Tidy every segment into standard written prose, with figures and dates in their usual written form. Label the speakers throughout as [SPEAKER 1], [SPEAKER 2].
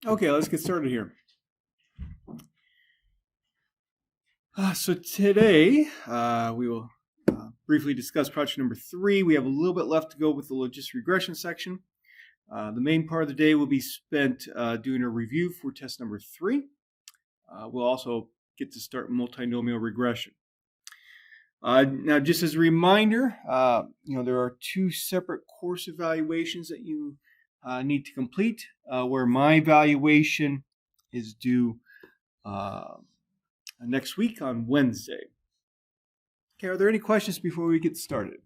[SPEAKER 1] Okay, let's get started here. So today we will briefly discuss project number 3. We have a little bit left to go with the logistic regression section. The main part of the day will be spent doing a review for test number 3. We'll also get to start multinomial regression. Now, just as a reminder, there are 2 separate course evaluations that you need to complete, where my evaluation is due next week on Wednesday. Okay, are there any questions before we get started?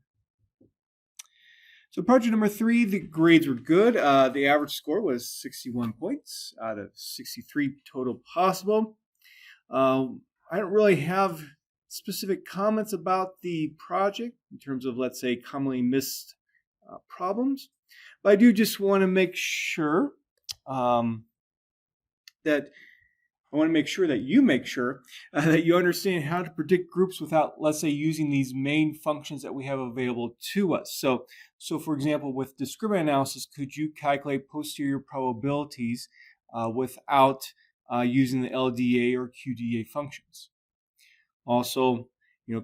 [SPEAKER 1] So project number 3, the grades were good. The average score was 61 points out of 63 total possible. I don't really have specific comments about the project in terms of, let's say, commonly missed problems. But I do just want to make sure that you make sure that you understand how to predict groups without, let's say, using these main functions that we have available to us. So for example, with discriminant analysis, could you calculate posterior probabilities without using the LDA or QDA functions? Also,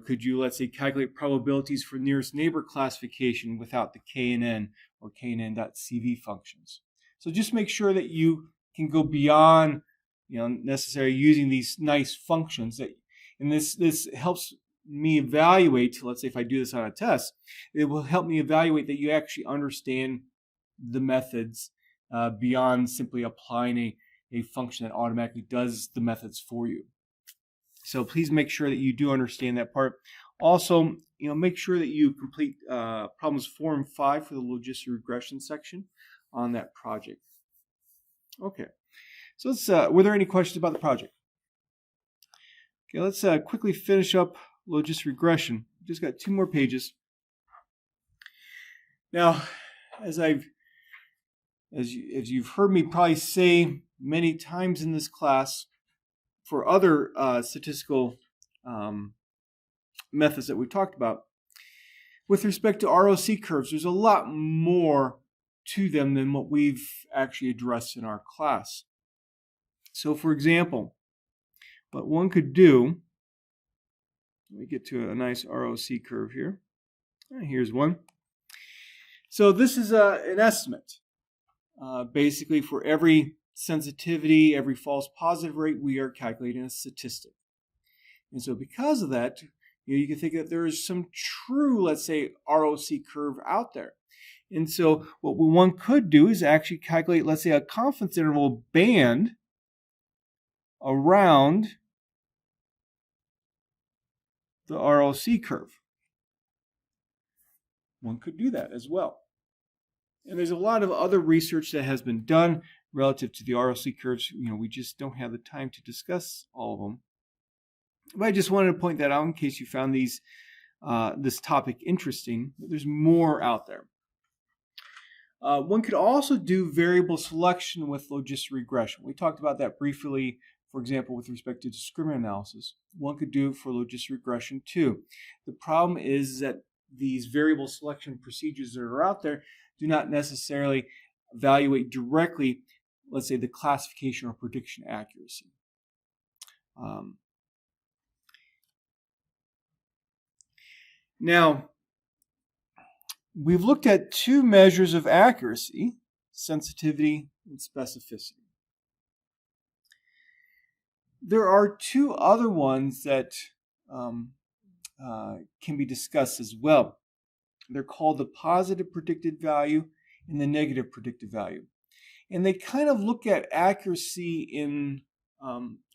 [SPEAKER 1] could you, let's say, calculate probabilities for nearest neighbor classification without the KNN or KNN.CV functions? So just make sure that you can go beyond necessary using these nice functions and this helps me evaluate. Let's say if I do this on a test, it will help me evaluate that you actually understand the methods beyond simply applying a function that automatically does the methods for you. So please make sure that you do understand that part. Also, make sure that you complete problems 4 and 5 for the logistic regression section on that project. Okay. So were there any questions about the project? Okay, let's quickly finish up logistic regression. Just got 2 more pages. Now, as you've heard me probably say many times in this class, for other statistical methods that we've talked about, with respect to ROC curves, there's a lot more to them than what we've actually addressed in our class. So, for example, what one could do, let me get to a nice ROC curve here. Here's one. So this is an estimate. Basically, for every sensitivity, every false positive rate, we are calculating a statistic. And so because of that, you can think that there is some true, let's say, ROC curve out there. And so what one could do is actually calculate, let's say, a confidence interval band around the ROC curve. One could do that as well. And there's a lot of other research that has been done relative to the ROC curves. We just don't have the time to discuss all of them. But I just wanted to point that out in case you found this topic interesting. There's more out there. One could also do variable selection with logistic regression. We talked about that briefly, for example, with respect to discriminant analysis. One could do it for logistic regression too. The problem is that these variable selection procedures that are out there do not necessarily evaluate directly, let's say, the classification or prediction accuracy. Now, we've looked at 2 measures of accuracy, sensitivity and specificity. There are 2 other ones that can be discussed as well. They're called the positive predicted value and the negative predicted value. And they kind of look at accuracy in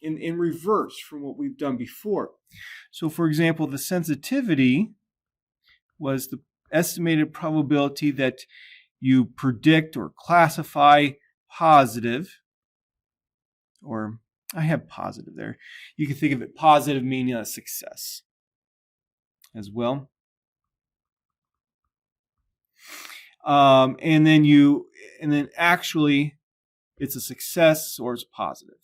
[SPEAKER 1] reverse from what we've done before. So for example, the sensitivity was the estimated probability that you predict or classify positive, or I have positive there. You can think of it positive meaning a success as well. And then actually it's a success or it's positive.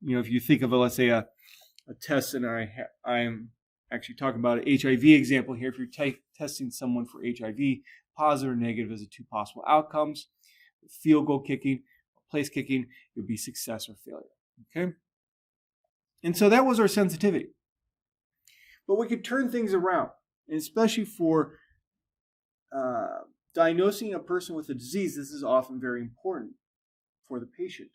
[SPEAKER 1] If you think of, let's say, a test, and I'm actually talking about an HIV example here. If you're testing someone for HIV, positive or negative is the 2 possible outcomes. Field goal kicking, place kicking, it would be success or failure. Okay? And so that was our sensitivity. But we could turn things around, and especially for diagnosing a person with a disease, this is often very important for the patient.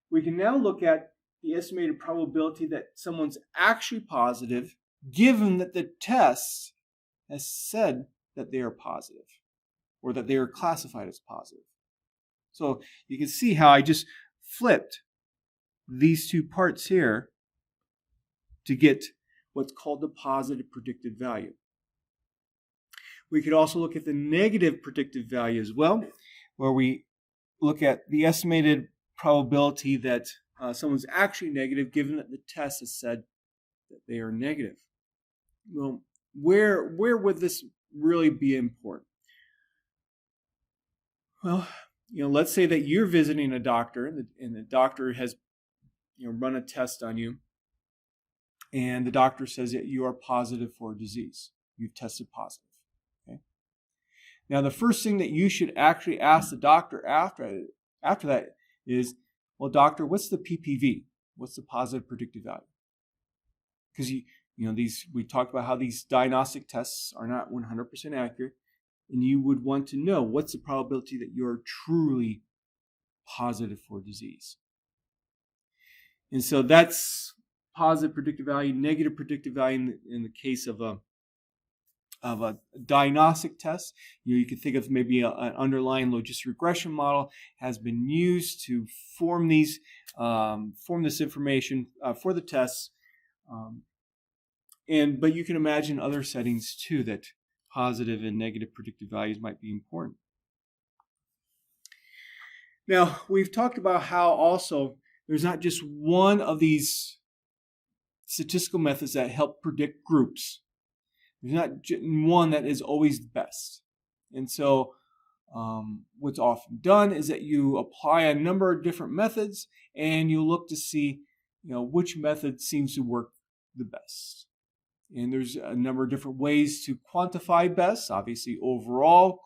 [SPEAKER 1] We can now look at the estimated probability that someone's actually positive, given that the test has said that they are positive, or that they are classified as positive. So you can see how I just flipped these two parts here to get what's called the positive predicted value. We could also look at the negative predictive value as well, where we look at the estimated probability that someone's actually negative, given that the test has said that they are negative. Well, where would this really be important? Well, let's say that you're visiting a doctor, and the doctor has run a test on you, and the doctor says that you are positive for a disease. You've tested positive. Okay. Now, the first thing that you should actually ask the doctor after that is, well, doctor, what's the PPV? What's the positive predictive value? Because we talked about how these diagnostic tests are not 100% accurate, and you would want to know what's the probability that you're truly positive for disease. And so that's positive predictive value, negative predictive value in the case of a diagnostic test. You can think of maybe an underlying logistic regression model has been used to form this information for the tests. But you can imagine other settings too that positive and negative predictive values might be important. Now, we've talked about how also there's not just one of these statistical methods that help predict groups. There's not one that is always the best. And so what's often done is that you apply a number of different methods, and you look to see which method seems to work the best. And there's a number of different ways to quantify best. Obviously, overall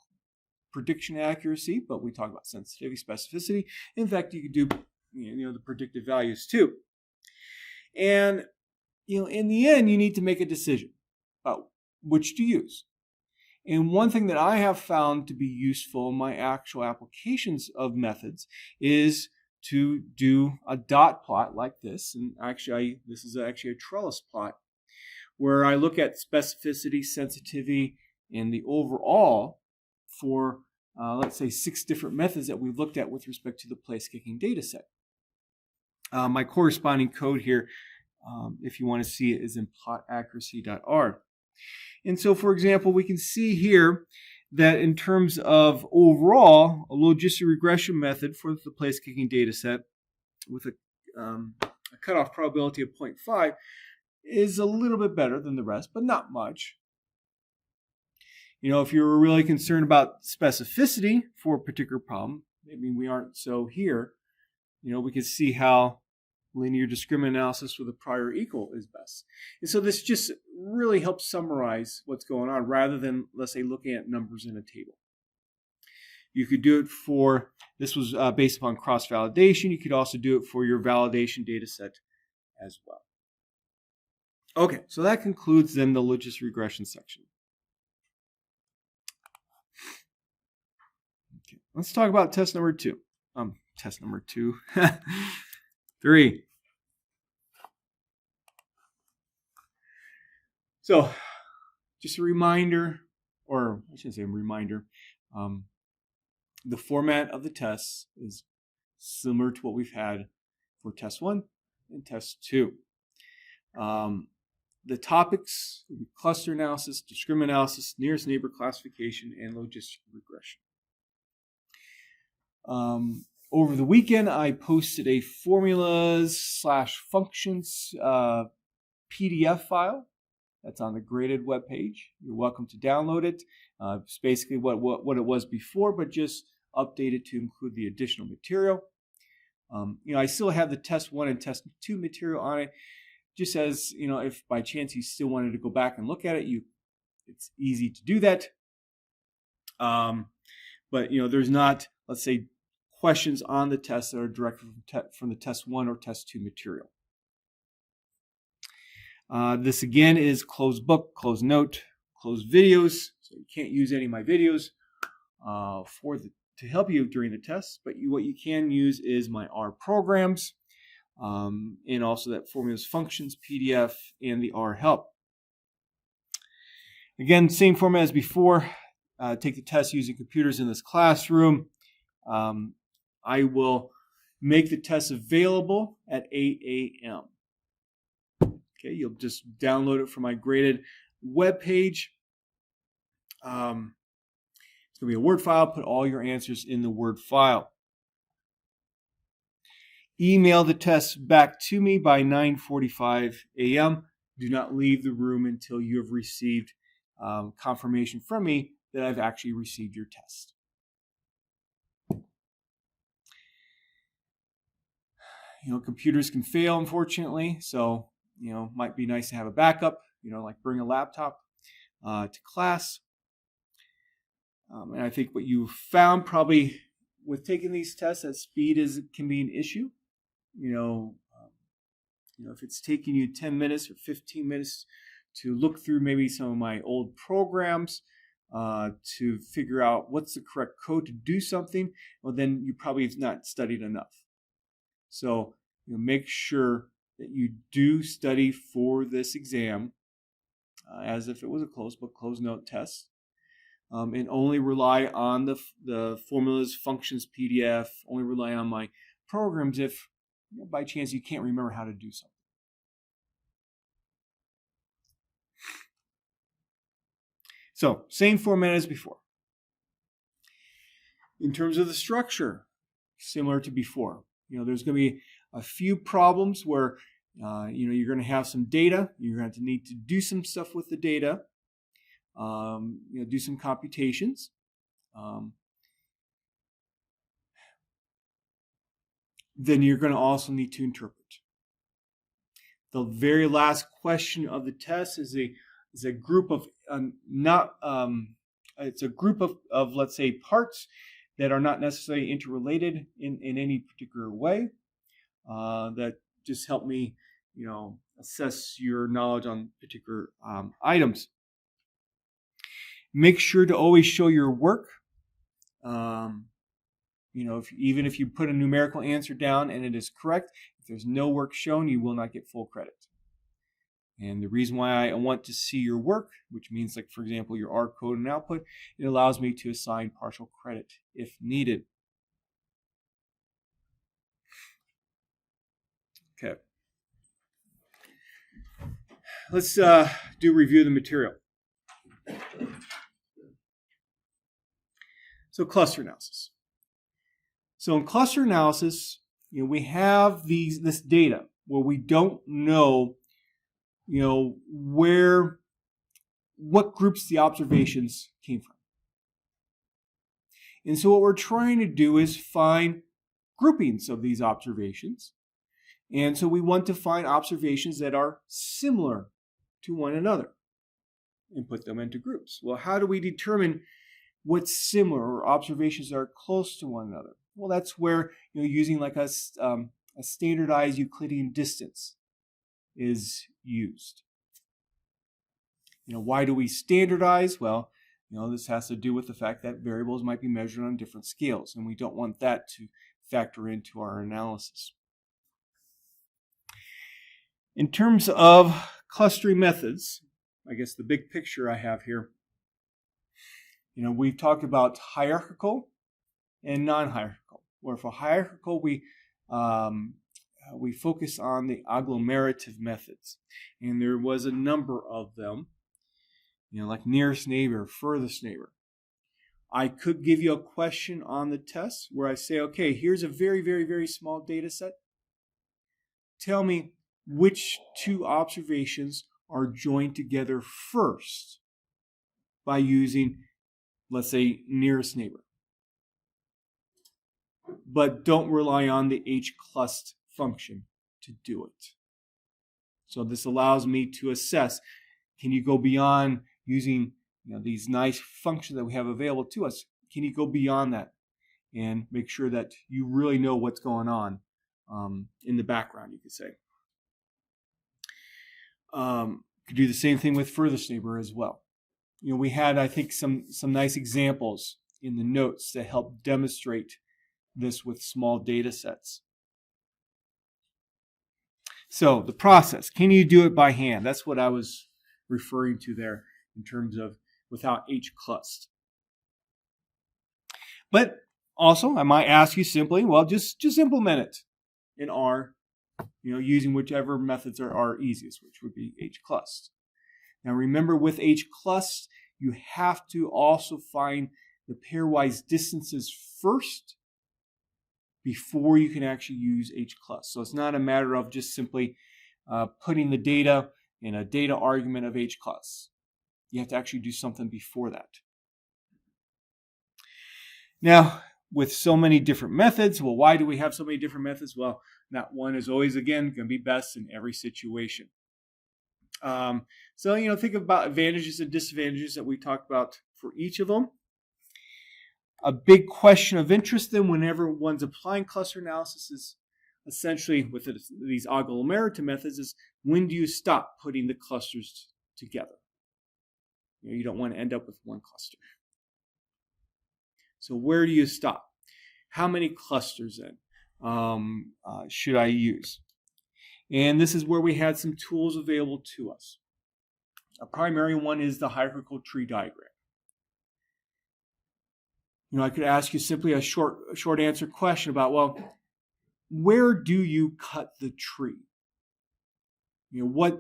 [SPEAKER 1] prediction accuracy, but we talk about sensitivity, specificity. In fact, you could do the predictive values too. And in the end, you need to make a decision about which to use. And one thing that I have found to be useful in my actual applications of methods is to do a dot plot like this. And actually, this is actually a trellis plot, where I look at specificity, sensitivity, and the overall for, let's say, 6 different methods that we've looked at with respect to the place-kicking data set. My corresponding code here, if you want to see it, is in plotaccuracy.r. And so, for example, we can see here that in terms of overall, a logistic regression method for the place-kicking data set with a cutoff probability of 0.5 is a little bit better than the rest, but not much. If you're really concerned about specificity for a particular problem, maybe we aren't so here, we can see how linear discriminant analysis with a prior equal is best. And so this just really helps summarize what's going on rather than, let's say, looking at numbers in a table. You could do it for, this was based upon cross-validation. You could also do it for your validation data set as well. Okay, so that concludes then the logistic regression section. Okay, let's talk about test number 2. Test number 2. 3. So, just a reminder, or I shouldn't say a reminder, the format of the tests is similar to what we've had for test 1 and test 2. The topics will be cluster analysis, discriminant analysis, nearest neighbor classification, and logistic regression. Over the weekend, I posted a formulas/functions PDF file that's on the graded web page. You're welcome to download it. It's basically what it was before, but just updated to include the additional material. I still have the test 1 and test 2 material on it. Just as, if by chance you still wanted to go back and look at it, it's easy to do that. But, there's not, let's say, questions on the test that are directed from the test 1 or test 2 material. This again is closed book, closed note, closed videos, so you can't use any of my videos to help you during the test, but what you can use is my R programs, and also that formulas functions PDF and the R help. Again, same format as before. Take the test using computers in this classroom. I will make the test available at 8 a.m. Okay, you'll just download it from my graded web page. It's going to be a Word file. Put all your answers in the Word file. Email the test back to me by 9:45 a.m. Do not leave the room until you have received confirmation from me that I've actually received your test. Computers can fail, unfortunately, so might be nice to have a backup. Like bring a laptop to class. And I think what you found probably with taking these tests, that speed can be an issue. If it's taking you 10 minutes or 15 minutes to look through maybe some of my old programs to figure out what's the correct code to do something, well, then you probably have not studied enough. So make sure that you do study for this exam as if it was a closed book, closed note test, and only rely on the formulas, functions, PDF, only rely on my programs if by chance you can't remember how to do something. So, same format as before. In terms of the structure, similar to before. There's going to be a few problems where you're going to have some data. You're going to need to do some stuff with the data. Do some computations. Then you're going to also need to interpret. The very last question of the test is a group of it's a group of let's say parts that are not necessarily interrelated in any particular way. That just help me, assess your knowledge on particular items. Make sure to always show your work. Even if you put a numerical answer down and it is correct, if there's no work shown, you will not get full credit. And the reason why I want to see your work, which means, like, for example, your R code and output, it allows me to assign partial credit if needed. Okay. Let's do review of the material. So cluster analysis. So in cluster analysis, we have this data where we don't know, what groups the observations came from. And so what we're trying to do is find groupings of these observations. And so we want to find observations that are similar to one another and put them into groups. Well, how do we determine what's similar or observations that are close to one another? Well, that's where using like a standardized Euclidean distance is used. Why do we standardize? Well, this has to do with the fact that variables might be measured on different scales, and we don't want that to factor into our analysis. In terms of clustering methods, I guess the big picture I have here, we've talked about hierarchical and non-hierarchical. Where for hierarchical, we focus on the agglomerative methods, and there was a number of them, like nearest neighbor, furthest neighbor. I could give you a question on the test where I say, okay, here's a very, very, very small data set. Tell me which two observations are joined together first by using, let's say, nearest neighbor. But don't rely on the hclust function to do it. So this allows me to assess, can you go beyond using these nice functions that we have available to us? Can you go beyond that and make sure that you really know what's going on in the background, you could say. Could do the same thing with furthest neighbor as well. We had, I think, some nice examples in the notes that help demonstrate this with small data sets. So the process, can you do it by hand? That's what I was referring to there in terms of without H-cluster. But also, I might ask you simply, well, just implement it in R, using whichever methods are easiest, which would be H-cluster. Now remember, with H-cluster, you have to also find the pairwise distances first before you can actually use H-cluster. So it's not a matter of just simply putting the data in a data argument of H-cluster. You have to actually do something before that. Now, with so many different methods, well, why do we have so many different methods? Well, not one is always, again, going to be best in every situation. So, think about advantages and disadvantages that we talked about for each of them. A big question of interest then whenever one's applying cluster analysis is essentially with these agglomerate methods is when do you stop putting the clusters together? You don't want to end up with one cluster. So where do you stop? How many clusters then should I use? And this is where we had some tools available to us. A primary one is the hierarchical tree diagram. I could ask you simply a short answer question about, well, where do you cut the tree? What's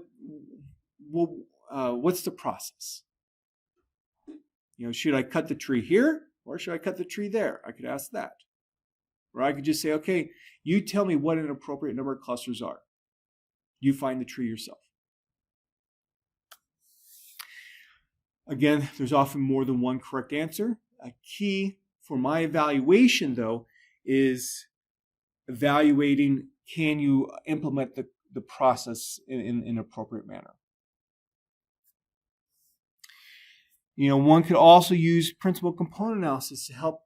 [SPEAKER 1] the process? Should I cut the tree here or should I cut the tree there? I could ask that. Or I could just say, okay, you tell me what an appropriate number of clusters are. You find the tree yourself. Again, there's often more than one correct answer. A key for my evaluation, though, is evaluating, can you implement the process in an appropriate manner? One could also use principal component analysis to help,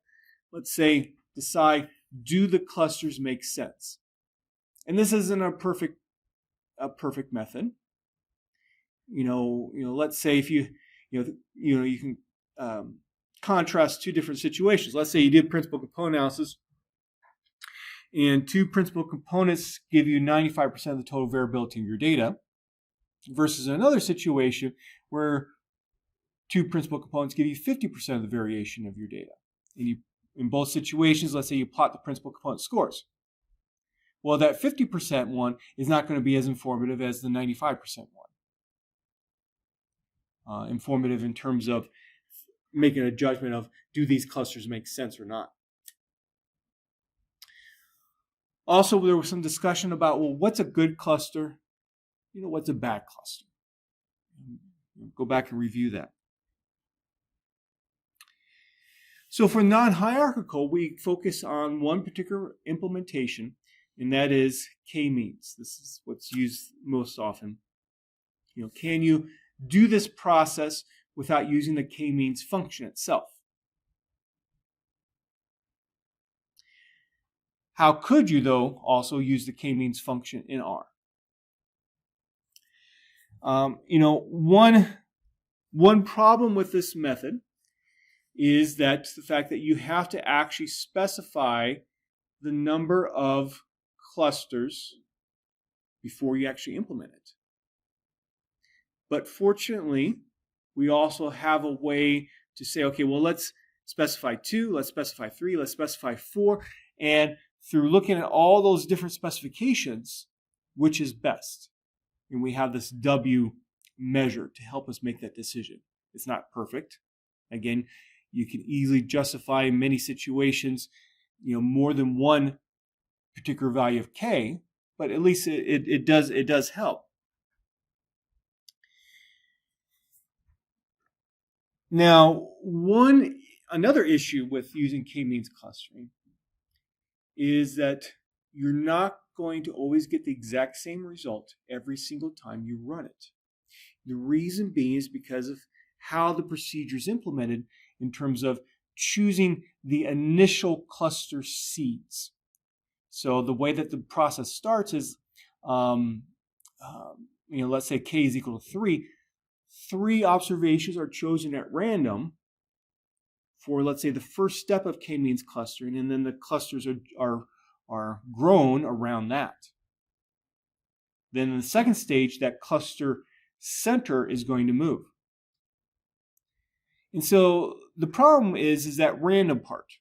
[SPEAKER 1] let's say, decide, do the clusters make sense? And this isn't a perfect method. Let's say if you can contrast two different situations. Let's say you did principal component analysis, and two principal components give you 95% of the total variability of your data, versus another situation where two principal components give you 50% of the variation of your data. And in both situations, let's say you plot the principal component scores. Well, that 50% one is not going to be as informative as the 95% one. Informative in terms of making a judgment of, do these clusters make sense or not? Also, there was some discussion about, well, what's a good cluster? What's a bad cluster? Go back and review that. So for non-hierarchical, we focus on one particular implementation, and that is k-means. This is what's used most often. Can you do this process without using the k-means function itself? How could you, though, also use the k-means function in R? One problem with this method is that the fact that you have to actually specify the number of clusters before you actually implement it. But fortunately, we also have a way to say, okay, well, let's specify 2, let's specify 3, let's specify 4, and through looking at all those different specifications, which is best? And we have this W measure to help us make that decision. It's not perfect. Again, you can easily justify in many situations, more than one particular value of K, but at least it does help. Now, another issue with using k-means clustering is that you're not going to always get the exact same result every single time you run it. The reason being is because of how the procedure is implemented in terms of choosing the initial cluster seeds. So the way that the process starts is, let's say k is equal to 3. 3 observations are chosen at random for, let's say, the first step of k-means clustering, and then the clusters are grown around that. Then in the second stage, that cluster center is going to move. And so the problem is that random part.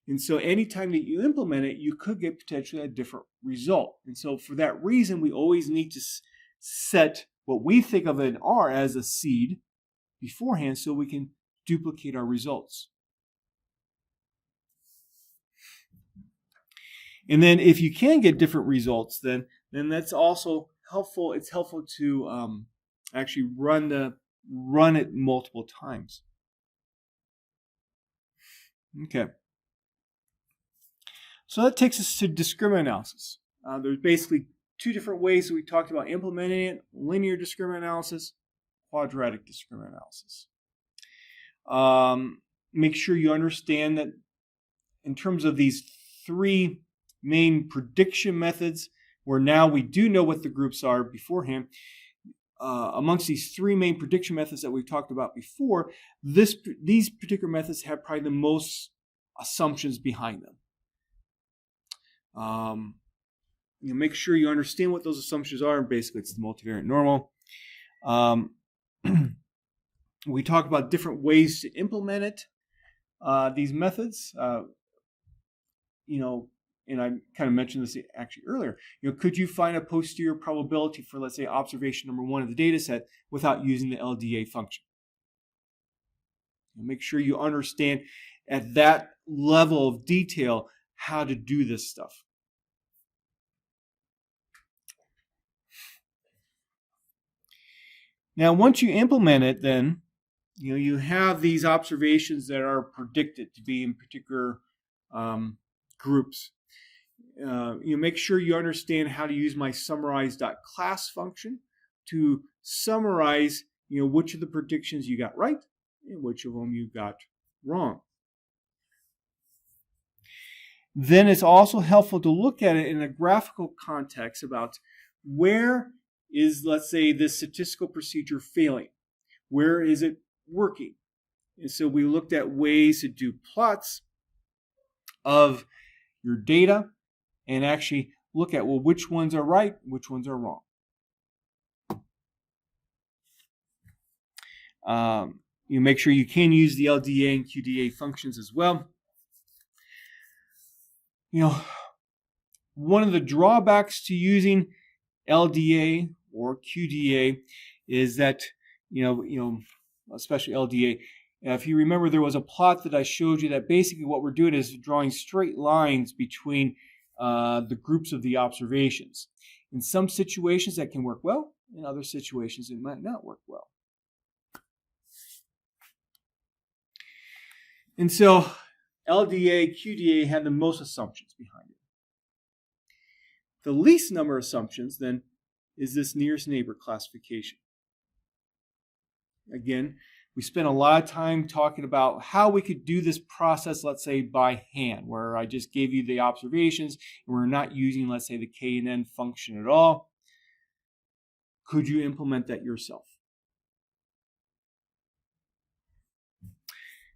[SPEAKER 1] And so anytime that you implement it, you could get potentially a different result. And so for that reason, we always need to set what we think of an R as a seed beforehand so we can duplicate our results. And then if you can get different results, then that's also helpful. It's helpful to actually run it multiple times. Okay. So that takes us to discriminant analysis. There's basically 2 different ways that we talked about implementing it: linear discriminant analysis, quadratic discriminant analysis. Make sure you understand that in terms of these 3 main prediction methods, where now we do know what the groups are beforehand, amongst these 3 main prediction methods that we've talked about before, these particular methods have probably the most assumptions behind them. Make sure you understand what those assumptions are. Basically, it's the multivariate normal. We talk about different ways to implement it, these methods. And I kind of mentioned this actually earlier. Could you find a posterior probability for, let's say, observation number 1 of the data set without using the LDA function? Make sure you understand at that level of detail how to do this stuff. Now, once you implement it, then you have these observations that are predicted to be in particular groups. Make sure you understand how to use my summarize.class function to summarize which of the predictions you got right and which of them you got wrong. Then it's also helpful to look at it in a graphical context about where is, let's say, this statistical procedure failing? Where is it working? And so we looked at ways to do plots of your data and actually look at, well, which ones are right, which ones are wrong. You make sure you can use the LDA and QDA functions as well. One of the drawbacks to using LDA or QDA is that, especially LDA, if you remember, there was a plot that I showed you that basically what we're doing is drawing straight lines between the groups of the observations. In some situations that can work well, in other situations it might not work well. And so LDA, QDA had the most assumptions behind it. The least number of assumptions then is this nearest neighbor classification. Again, we spent a lot of time talking about how we could do this process, let's say, by hand, where I just gave you the observations and we're not using, let's say, the K and N function at all. Could you implement that yourself?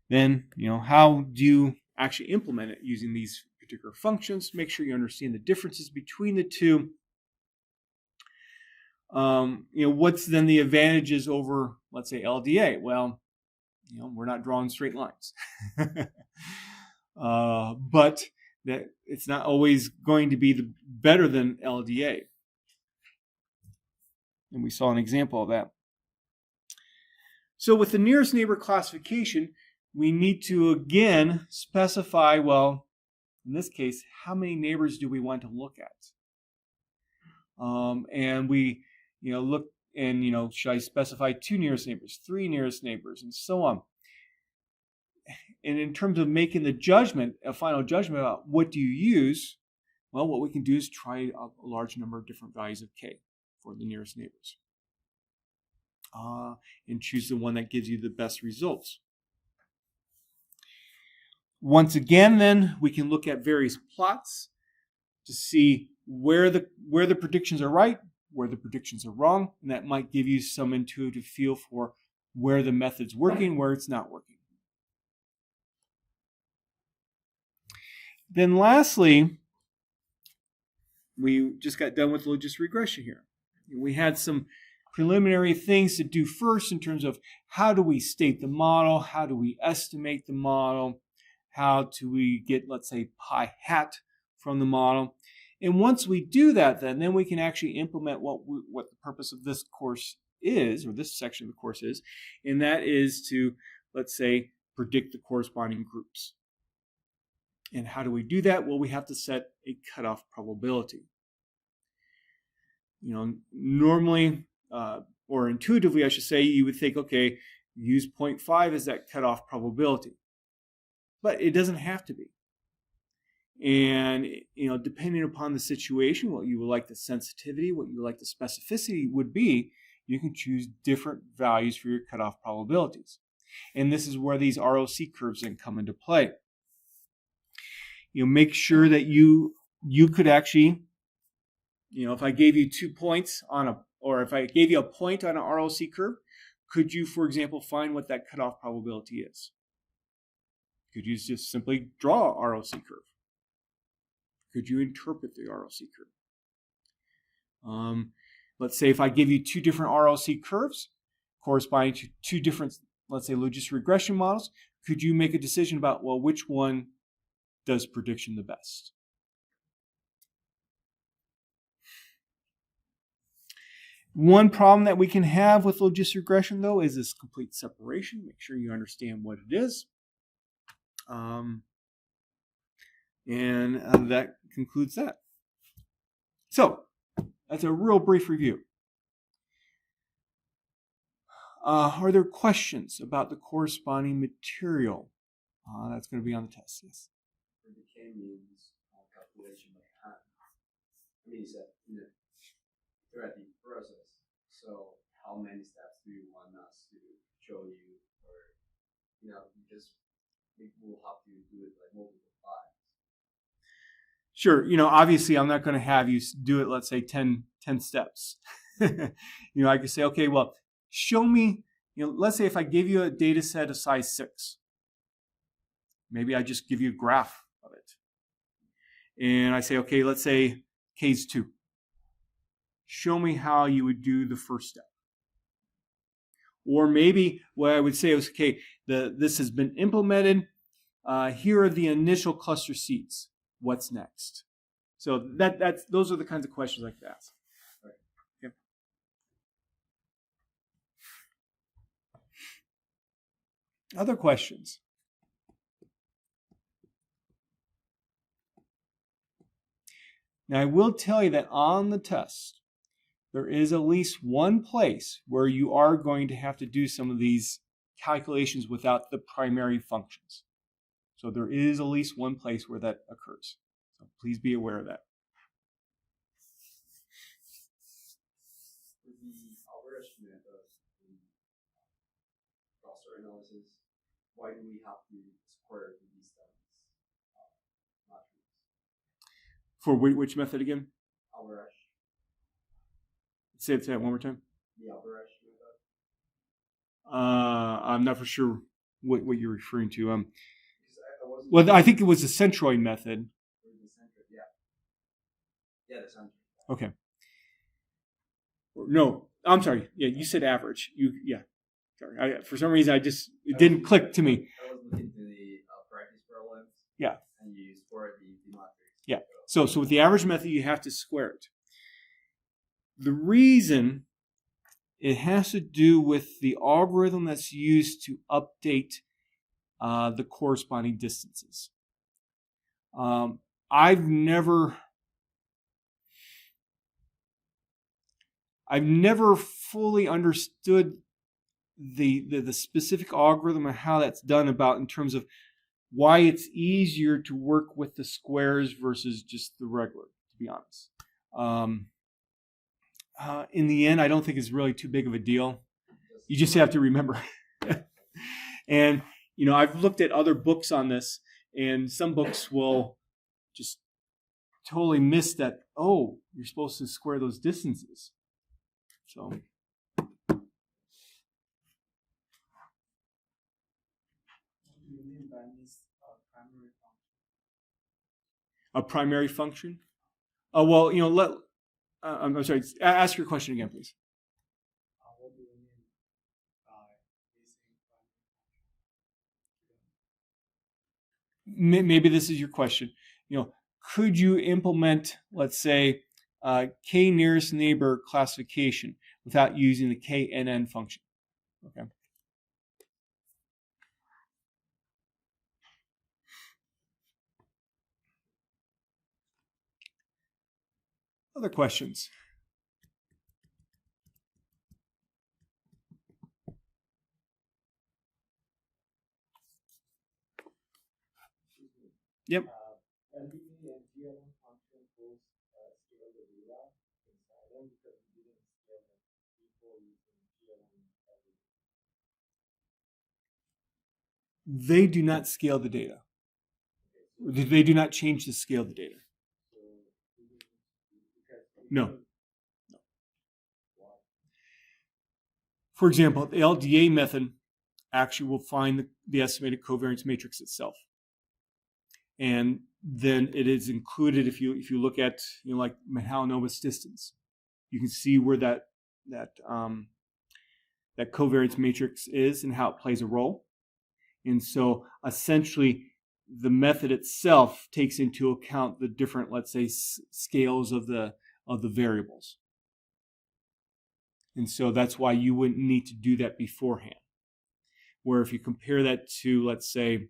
[SPEAKER 1] Then, how do you actually implement it using these particular functions? Make sure you understand the differences between the two. What's then the advantages over, let's say, LDA? Well, we're not drawing straight lines. But that it's not always going to be better than LDA. And we saw an example of that. So with the nearest neighbor classification, we need to again specify, well, in this case, how many neighbors do we want to look at? And we look and, should I specify 2 nearest neighbors, 3 nearest neighbors, and so on. And in terms of making the judgment, a final judgment about what do you use, well, what we can do is try a large number of different values of K for the nearest neighbors. And choose the one that gives you the best results. Once again, then, we can look at various plots to see where the predictions are right, where the predictions are wrong, and that might give you some intuitive feel for where the method's working, where it's not working. Then lastly, we just got done with logistic regression here. We had some preliminary things to do first in terms of how do we state the model, how do we estimate the model, how do we get, let's say, pi hat from the model. And once we do that, then we can actually implement what the purpose of this course is, or this section of the course is, and that is to, let's say, predict the corresponding groups. And how do we do that? Well, we have to set a cutoff probability. Normally, or intuitively, I should say, you would think, okay, use 0.5 as that cutoff probability. But it doesn't have to be. And, depending upon the situation, what you would like the sensitivity, what you would like the specificity would be, you can choose different values for your cutoff probabilities. And this is where these ROC curves then come into play. Make sure that you could actually, if I gave you 2 points or if I gave you a point on an ROC curve, could you, for example, find what that cutoff probability is? Could you just simply draw a ROC curve? Could you interpret the ROC curve? Let's say if I give you 2 different ROC curves corresponding to 2 different, let's say, logistic regression models, could you make a decision about, well, which one does prediction the best? One problem that we can have with logistic regression, though, is this complete separation. Make sure you understand what it is. And that concludes that. So, that's a real brief review. Are there questions about the corresponding material? That's going to be on the test, yes.
[SPEAKER 2] For the K-means calculation by hand, means that throughout the process, so how many steps do you want us to show you, or because we will have to do it like multiple times?
[SPEAKER 1] Sure, obviously I'm not going to have you do it, let's say 10 steps. I could say, okay, well, show me, let's say if I give you a data set of size 6, maybe I just give you a graph of it. And I say, okay, let's say K's 2. Show me how you would do the first step. Or maybe what I would say is, okay, this has been implemented. Here are the initial cluster seeds. What's next? So those are the kinds of questions I could ask.
[SPEAKER 2] Right.
[SPEAKER 1] Okay. Other questions? Now, I will tell you that on the test, there is at least one place where you are going to have to do some of these calculations without the primary functions. So there is at least one place where that occurs. So please be aware of that.
[SPEAKER 2] For the average method in cluster analysis, why do we have to square the distance matrix?
[SPEAKER 1] For which method again?
[SPEAKER 2] Average.
[SPEAKER 1] Say it one more time.
[SPEAKER 2] The average method.
[SPEAKER 1] I'm not for sure what you're referring to. Well, I think it was the centroid method.
[SPEAKER 2] Yeah, the centroid.
[SPEAKER 1] Okay. No, I'm sorry. Yeah, you said average. Sorry. For some reason, it didn't click to me.
[SPEAKER 2] I was looking to the practice problems.
[SPEAKER 1] Yeah.
[SPEAKER 2] And you square the matrix.
[SPEAKER 1] Yeah. So with the average method, you have to square it. The reason it has to do with the algorithm that's used to update the corresponding distances. I've never fully understood the specific algorithm and how that's done in terms of why it's easier to work with the squares versus just the regular, to be honest. In the end, I don't think it's really too big of a deal. You just have to remember. And, I've looked at other books on this, And some books will just totally miss that, oh, you're supposed to square those distances. So
[SPEAKER 2] What do you mean by this primary function?
[SPEAKER 1] a primary function? Oh, well, I'm sorry, ask your question again, please.
[SPEAKER 2] What do you mean by using primary function?
[SPEAKER 1] Maybe this is your question. Could you implement, let's say, k nearest neighbor classification without using the knn function? Okay. Other questions? Yep.
[SPEAKER 2] LDA and GLM function both scale the data inside them because we didn't scale them before using GLM and LDA.
[SPEAKER 1] They do not scale the data. They do not change the scale of the data. No. For example, the LDA method actually will find the estimated covariance matrix itself. And then it is included, if you look at like Mahalanobis distance, you can see where that covariance matrix is and how it plays a role. And so essentially the method itself takes into account the different, let's say, scales of the variables. And so that's why you wouldn't need to do that beforehand. Where if you compare that to, let's say,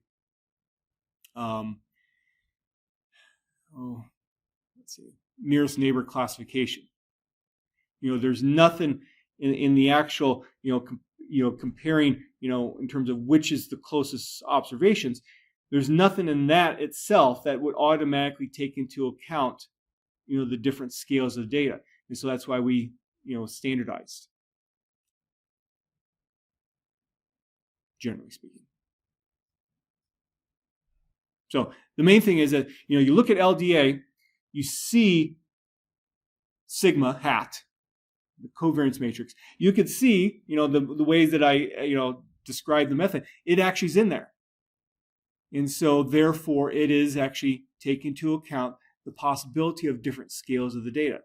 [SPEAKER 1] nearest neighbor classification. There's nothing in the actual, comparing, in terms of which is the closest observations. There's nothing in that itself that would automatically take into account, the different scales of data. And so that's why we, standardized, generally speaking. So the main thing is that, you look at LDA, you see sigma hat, the covariance matrix. You could see, the ways that I, describe the method, it actually is in there. And so therefore it is actually taking into account the possibility of different scales of the data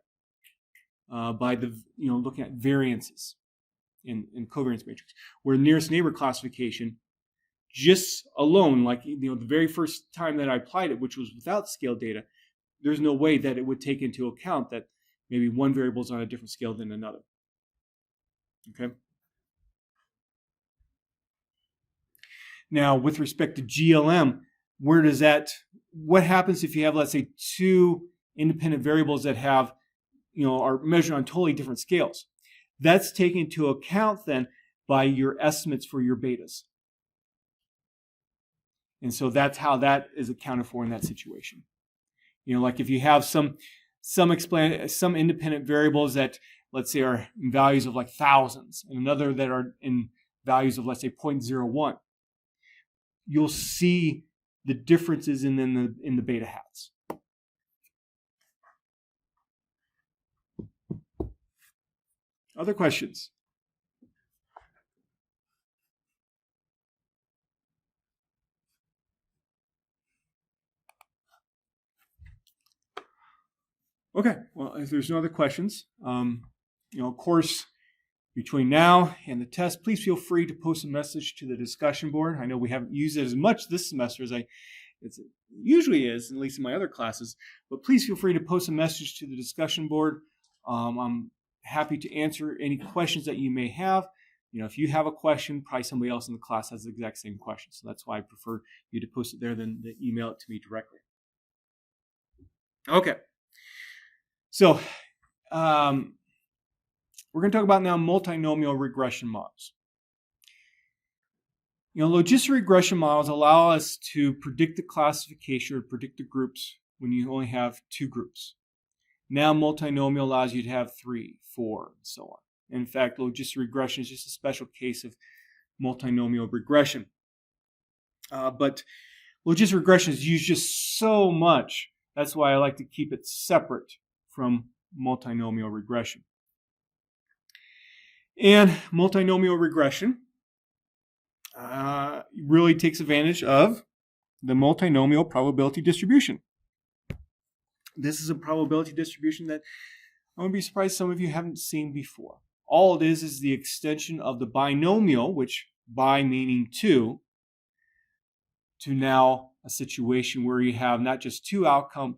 [SPEAKER 1] by the, looking at variances in covariance matrix. Where nearest neighbor classification, just alone, like, the very first time that I applied it, which was without scale data, there's no way that it would take into account that maybe one variable is on a different scale than another. Okay. Now, with respect to GLM, what happens if you have, let's say, two independent variables that have, are measured on totally different scales? That's taken into account then by your estimates for your betas. And so that's how that is accounted for in that situation. Like if you have some independent variables that, let's say, are in values of like thousands, and another that are in values of, let's say, 0.01, you'll see the differences in the beta hats. Other questions? Okay, well, if there's no other questions, of course, between now and the test, please feel free to post a message to the discussion board. I know we haven't used it as much this semester as it usually is, at least in my other classes, but please feel free to post a message to the discussion board. I'm happy to answer any questions that you may have. If you have a question, probably somebody else in the class has the exact same question. So that's why I prefer you to post it there than to email it to me directly. Okay. So we're going to talk about now multinomial regression models. Logistic regression models allow us to predict the classification or predict the groups when you only have two groups. Now multinomial allows you to have 3, 4, and so on. In fact, logistic regression is just a special case of multinomial regression. But logistic regression is used just so much. That's why I like to keep it separate from multinomial regression. And multinomial regression really takes advantage of the multinomial probability distribution. This is a probability distribution that I wouldn't be surprised some of you haven't seen before. All it is the extension of the binomial, which bi meaning two, to now a situation where you have not just two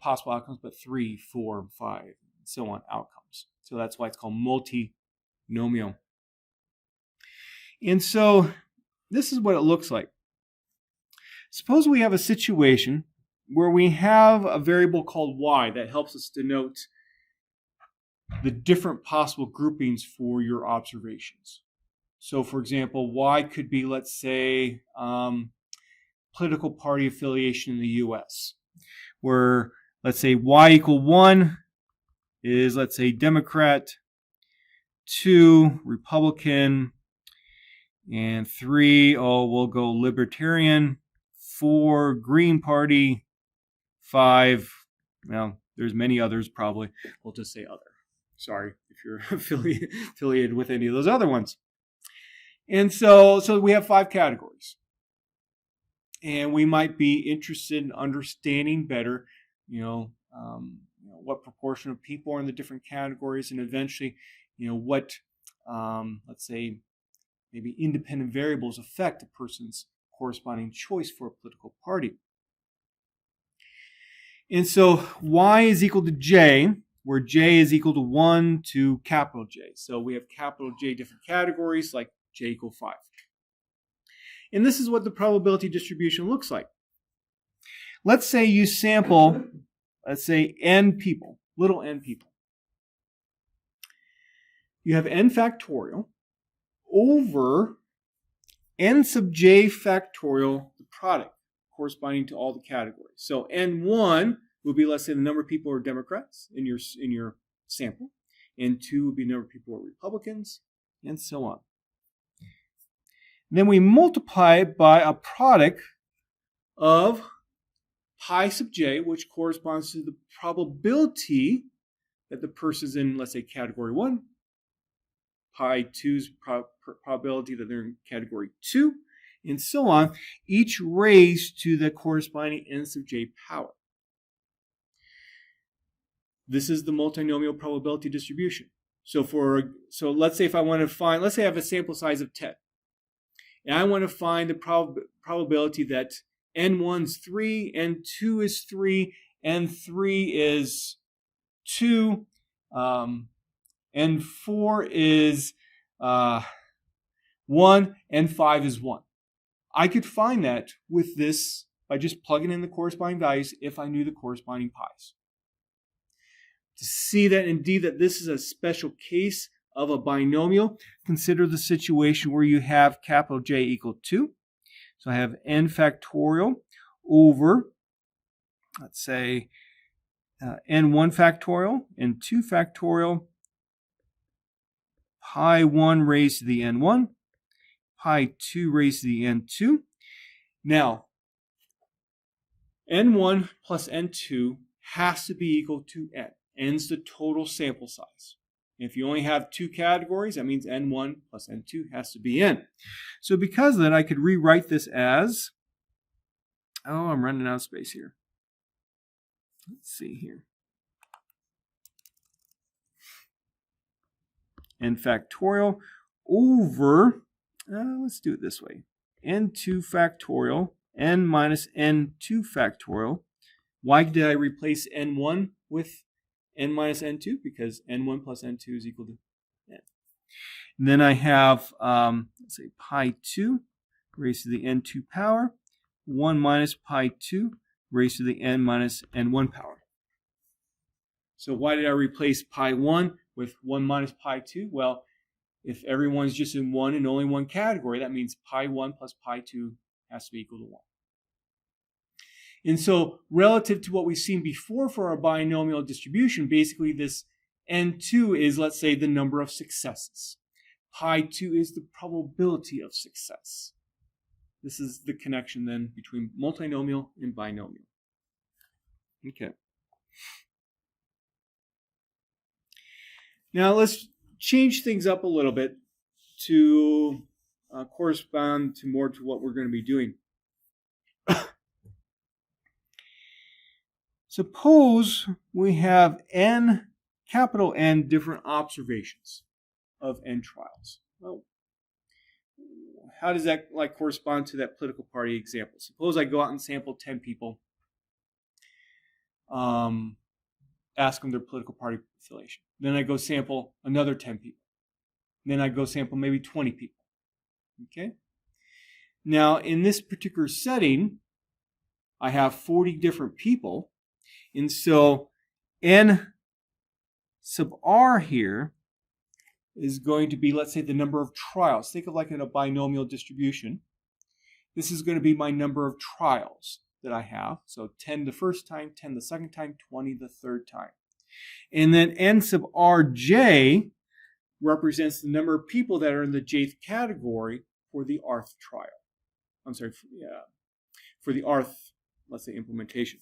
[SPEAKER 1] possible outcomes, but 3, 4, 5, and so on outcomes. So that's why it's called multinomial. And so this is what it looks like. Suppose we have a situation where we have a variable called y that helps us denote the different possible groupings for your observations. So for example, y could be, let's say, political party affiliation in the US, where let's say y equal 1 is, let's say, Democrat, 2, Republican, and 3, we'll go Libertarian, 4, Green Party, 5, well, there's many others probably. We'll just say other. Sorry if you're affiliated with any of those other ones. And so we have 5 categories. And we might be interested in understanding better, what proportion of people are in the different categories, and eventually, what, let's say, maybe independent variables affect a person's corresponding choice for a political party. And so y is equal to j, where j is equal to 1 to capital J. So we have capital J different categories, like j equal 5. And this is what the probability distribution looks like. Let's say you sample, let's say, n people, little n people. You have n factorial over n sub j factorial, the product corresponding to all the categories. So n1 would be, let's say, the number of people who are Democrats in your sample. N2 would be the number of people who are Republicans, and so on. Then we multiply it by a product of pi sub j, which corresponds to the probability that the person's in, let's say, category 1, pi 2's probability that they're in category 2, and so on, each raised to the corresponding n sub j power. This is the multinomial probability distribution. So let's say if I want to find, let's say I have a sample size of 10. And I want to find the probability that n1 is 3, n2 is 3, n3 is 2, n4 is 1, and 5 is 1. I could find that with this by just plugging in the corresponding values if I knew the corresponding pi's. To see that indeed that this is a special case of a binomial, consider the situation where you have capital J equal 2. So I have n factorial over, let's say, n1 factorial, n2 factorial, pi 1 raised to the n1, pi 2 raised to the n2. Now, n1 plus n2 has to be equal to n. N's the total sample size. If you only have 2 categories, that means n1 plus n2 has to be n. So because of that, I could rewrite this as, I'm running out of space here. Let's see here. N factorial over, let's do it this way. n2 factorial, n minus n2 factorial. Why did I replace n1 with n minus n2? Because n1 plus n2 is equal to n. And then I have, let's say, pi 2 raised to the n2 power, 1 minus pi 2 raised to the n minus n1 power. So why did I replace pi 1 with 1 minus pi 2? Well, if everyone's just in one and only one category, that means pi 1 plus pi 2 has to be equal to 1. And so relative to what we've seen before for our binomial distribution, basically this n2 is, let's say, the number of successes. Pi 2 is the probability of success. This is the connection then between multinomial and binomial. Okay. Now let's change things up a little bit to correspond to more to what we're going to be doing. Suppose we have n, capital N, different observations of n trials. Well, how does that correspond to that political party example? Suppose I go out and sample 10 people, ask them their political party affiliation. Then I go sample another 10 people. Then I go sample maybe 20 people. Okay? Now, in this particular setting, I have 40 different people. And so n sub r here is going to be, let's say, the number of trials. Think of like in a binomial distribution. This is going to be my number of trials that I have. So 10 the first time, 10 the second time, 20 the third time. And then n sub rj represents the number of people that are in the jth category for the rth trial. I'm sorry, for the rth, let's say, implementation.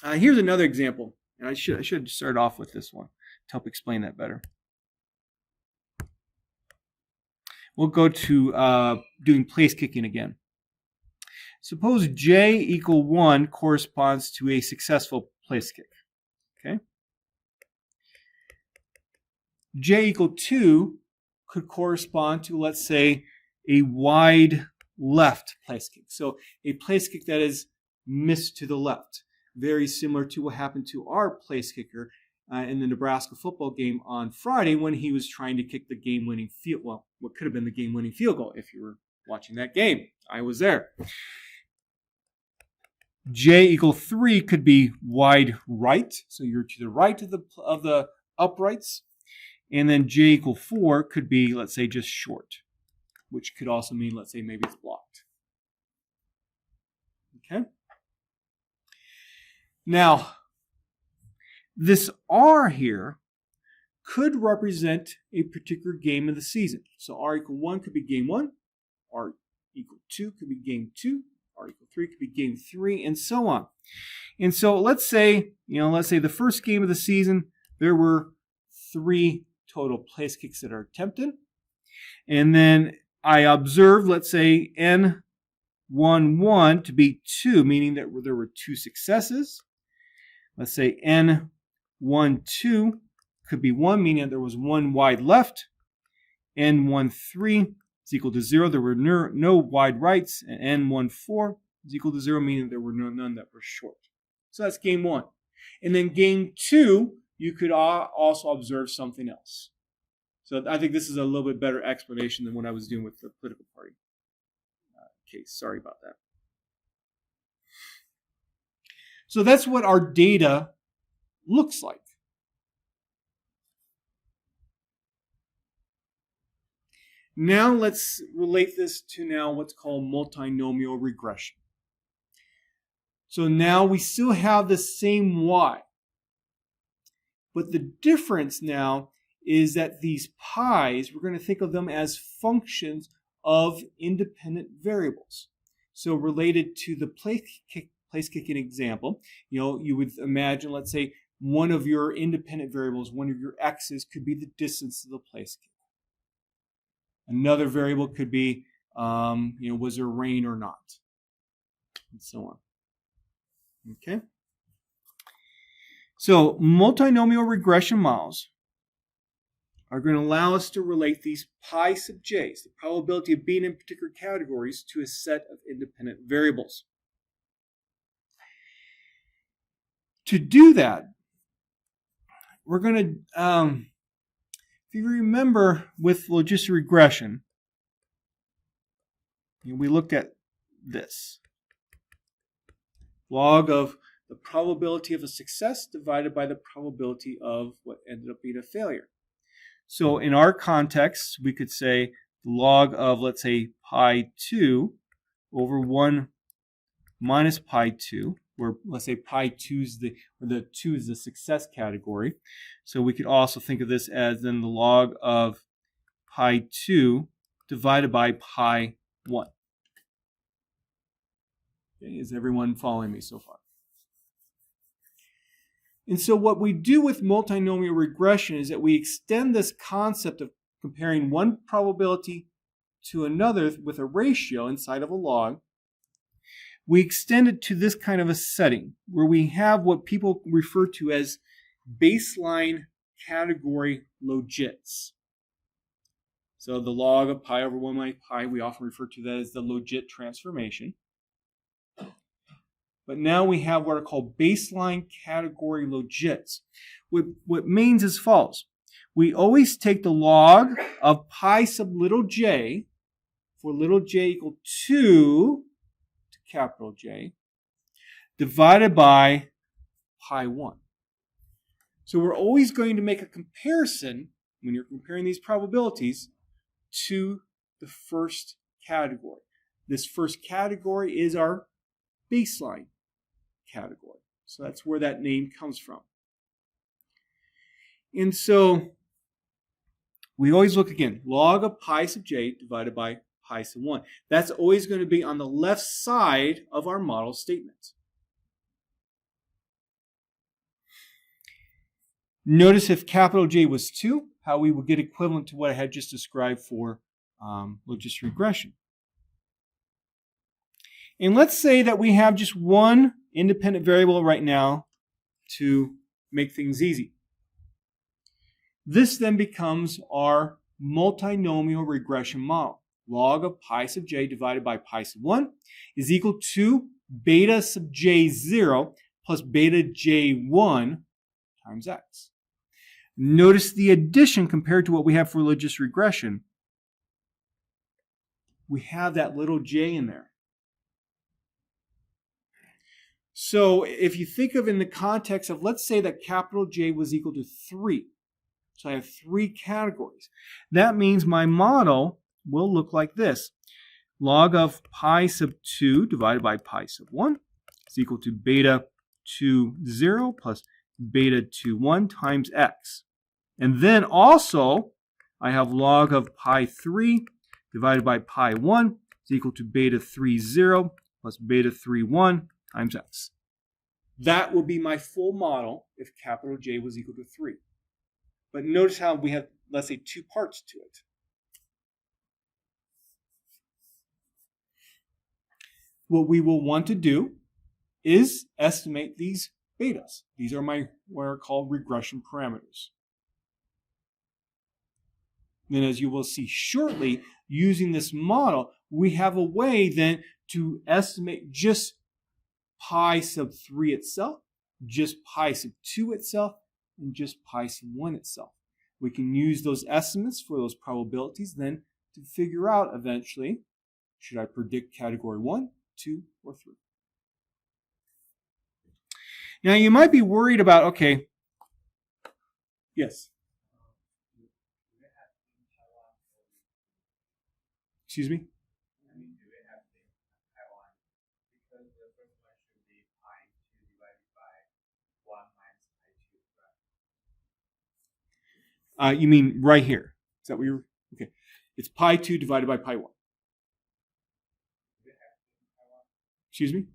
[SPEAKER 1] Here's another example. And I should start off with this one to help explain that better. We'll go to doing place kicking again. Suppose j equal 1 corresponds to a successful place kick. Okay. J equal 2 could correspond to, let's say, a wide left place kick. So a place kick that is missed to the left. Very similar to what happened to our place kicker in the Nebraska football game on Friday when he was trying to kick the game-winning field. Well, what could have been the game-winning field goal if you were watching that game. I was there. J equal 3 could be wide right, so you're to the right of the uprights. And then J equal 4 could be, let's say, just short, which could also mean, let's say, maybe it's blocked. Okay? Now, this R here could represent a particular game of the season. So R equal 1 could be game 1, R equal 2 could be game 2, R equal 3 could be game 3, and so on. And so let's say the first game of the season, there were 3 total place kicks that are attempted. And then I observed, let's say, N11 to be 2, meaning that there were 2 successes. Let's say N12 could be 1, meaning that there was 1 wide left. N13 is equal to 0. There were no wide rights. And N14 is equal to 0, meaning there were none that were short. So that's game 1. And then game 2, you could also observe something else. So I think this is a little bit better explanation than what I was doing with the political party case. Sorry about that. So that's what our data looks like. Now let's relate this to what's called multinomial regression. So now we still have the same y. But the difference now is that these pi's, we're going to think of them as functions of independent variables. So related to the place kicking example, you would imagine, let's say, one of your independent variables, one of your x's, could be the distance to the place kick. Another variable could be, was there rain or not, and so on. Okay. So multinomial regression models are going to allow us to relate these pi sub j's, the probability of being in particular categories, to a set of independent variables. To do that, we're going to, if you remember with logistic regression, we looked at this. Log of the probability of a success divided by the probability of what ended up being a failure. So in our context, we could say the log of, let's say, pi 2 over 1 minus pi 2, where let's say pi 2 is the 2 is the success category. So we could also think of this as then the log of pi 2 divided by pi 1. Okay, is everyone following me so far? And so what we do with multinomial regression is that we extend this concept of comparing one probability to another with a ratio inside of a log. We extend it to this kind of a setting where we have what people refer to as baseline category logits. So the log of pi over 1 minus pi, we often refer to that as the logit transformation. But now we have what are called baseline category logits. What means as follows. We always take the log of pi sub little j for little j equal 2 to capital J divided by pi 1. So we're always going to make a comparison when you're comparing these probabilities to the first category. This first category is our baseline category. So that's where that name comes from. And so we always look again, log of pi sub j divided by pi sub 1. That's always going to be on the left side of our model statement. Notice if capital J was 2, how we would get equivalent to what I had just described for logistic regression. And let's say that we have just one independent variable right now to make things easy. This then becomes our multinomial regression model. Log of pi sub j divided by pi sub 1 is equal to beta sub j0 plus beta j1 times x. Notice the addition compared to what we have for logistic regression. We have that little j in there. So if you think of in the context of, let's say that capital J was equal to 3. So I have 3 categories. That means my model will look like this. Log of pi sub 2 divided by pi sub 1 is equal to beta 2, 0 plus beta 2, 1 times x. And then also, I have log of pi 3 divided by pi 1 is equal to beta 3, 0 plus beta 3, 1 times x. That will be my full model if capital J was equal to 3. But notice how we have, let's say, 2 parts to it. What we will want to do is estimate these betas. These are what are called regression parameters. Then as you will see shortly, using this model, we have a way then to estimate just pi sub 3 itself, just pi sub 2 itself, and just pi sub 1 itself. We can use those estimates for those probabilities then to figure out eventually, should I predict category 1, 2, or 3? Now you might be worried about, okay, yes? Excuse me? You mean right here? Is that what you're? Okay. It's pi 2 divided by pi 1. Excuse me?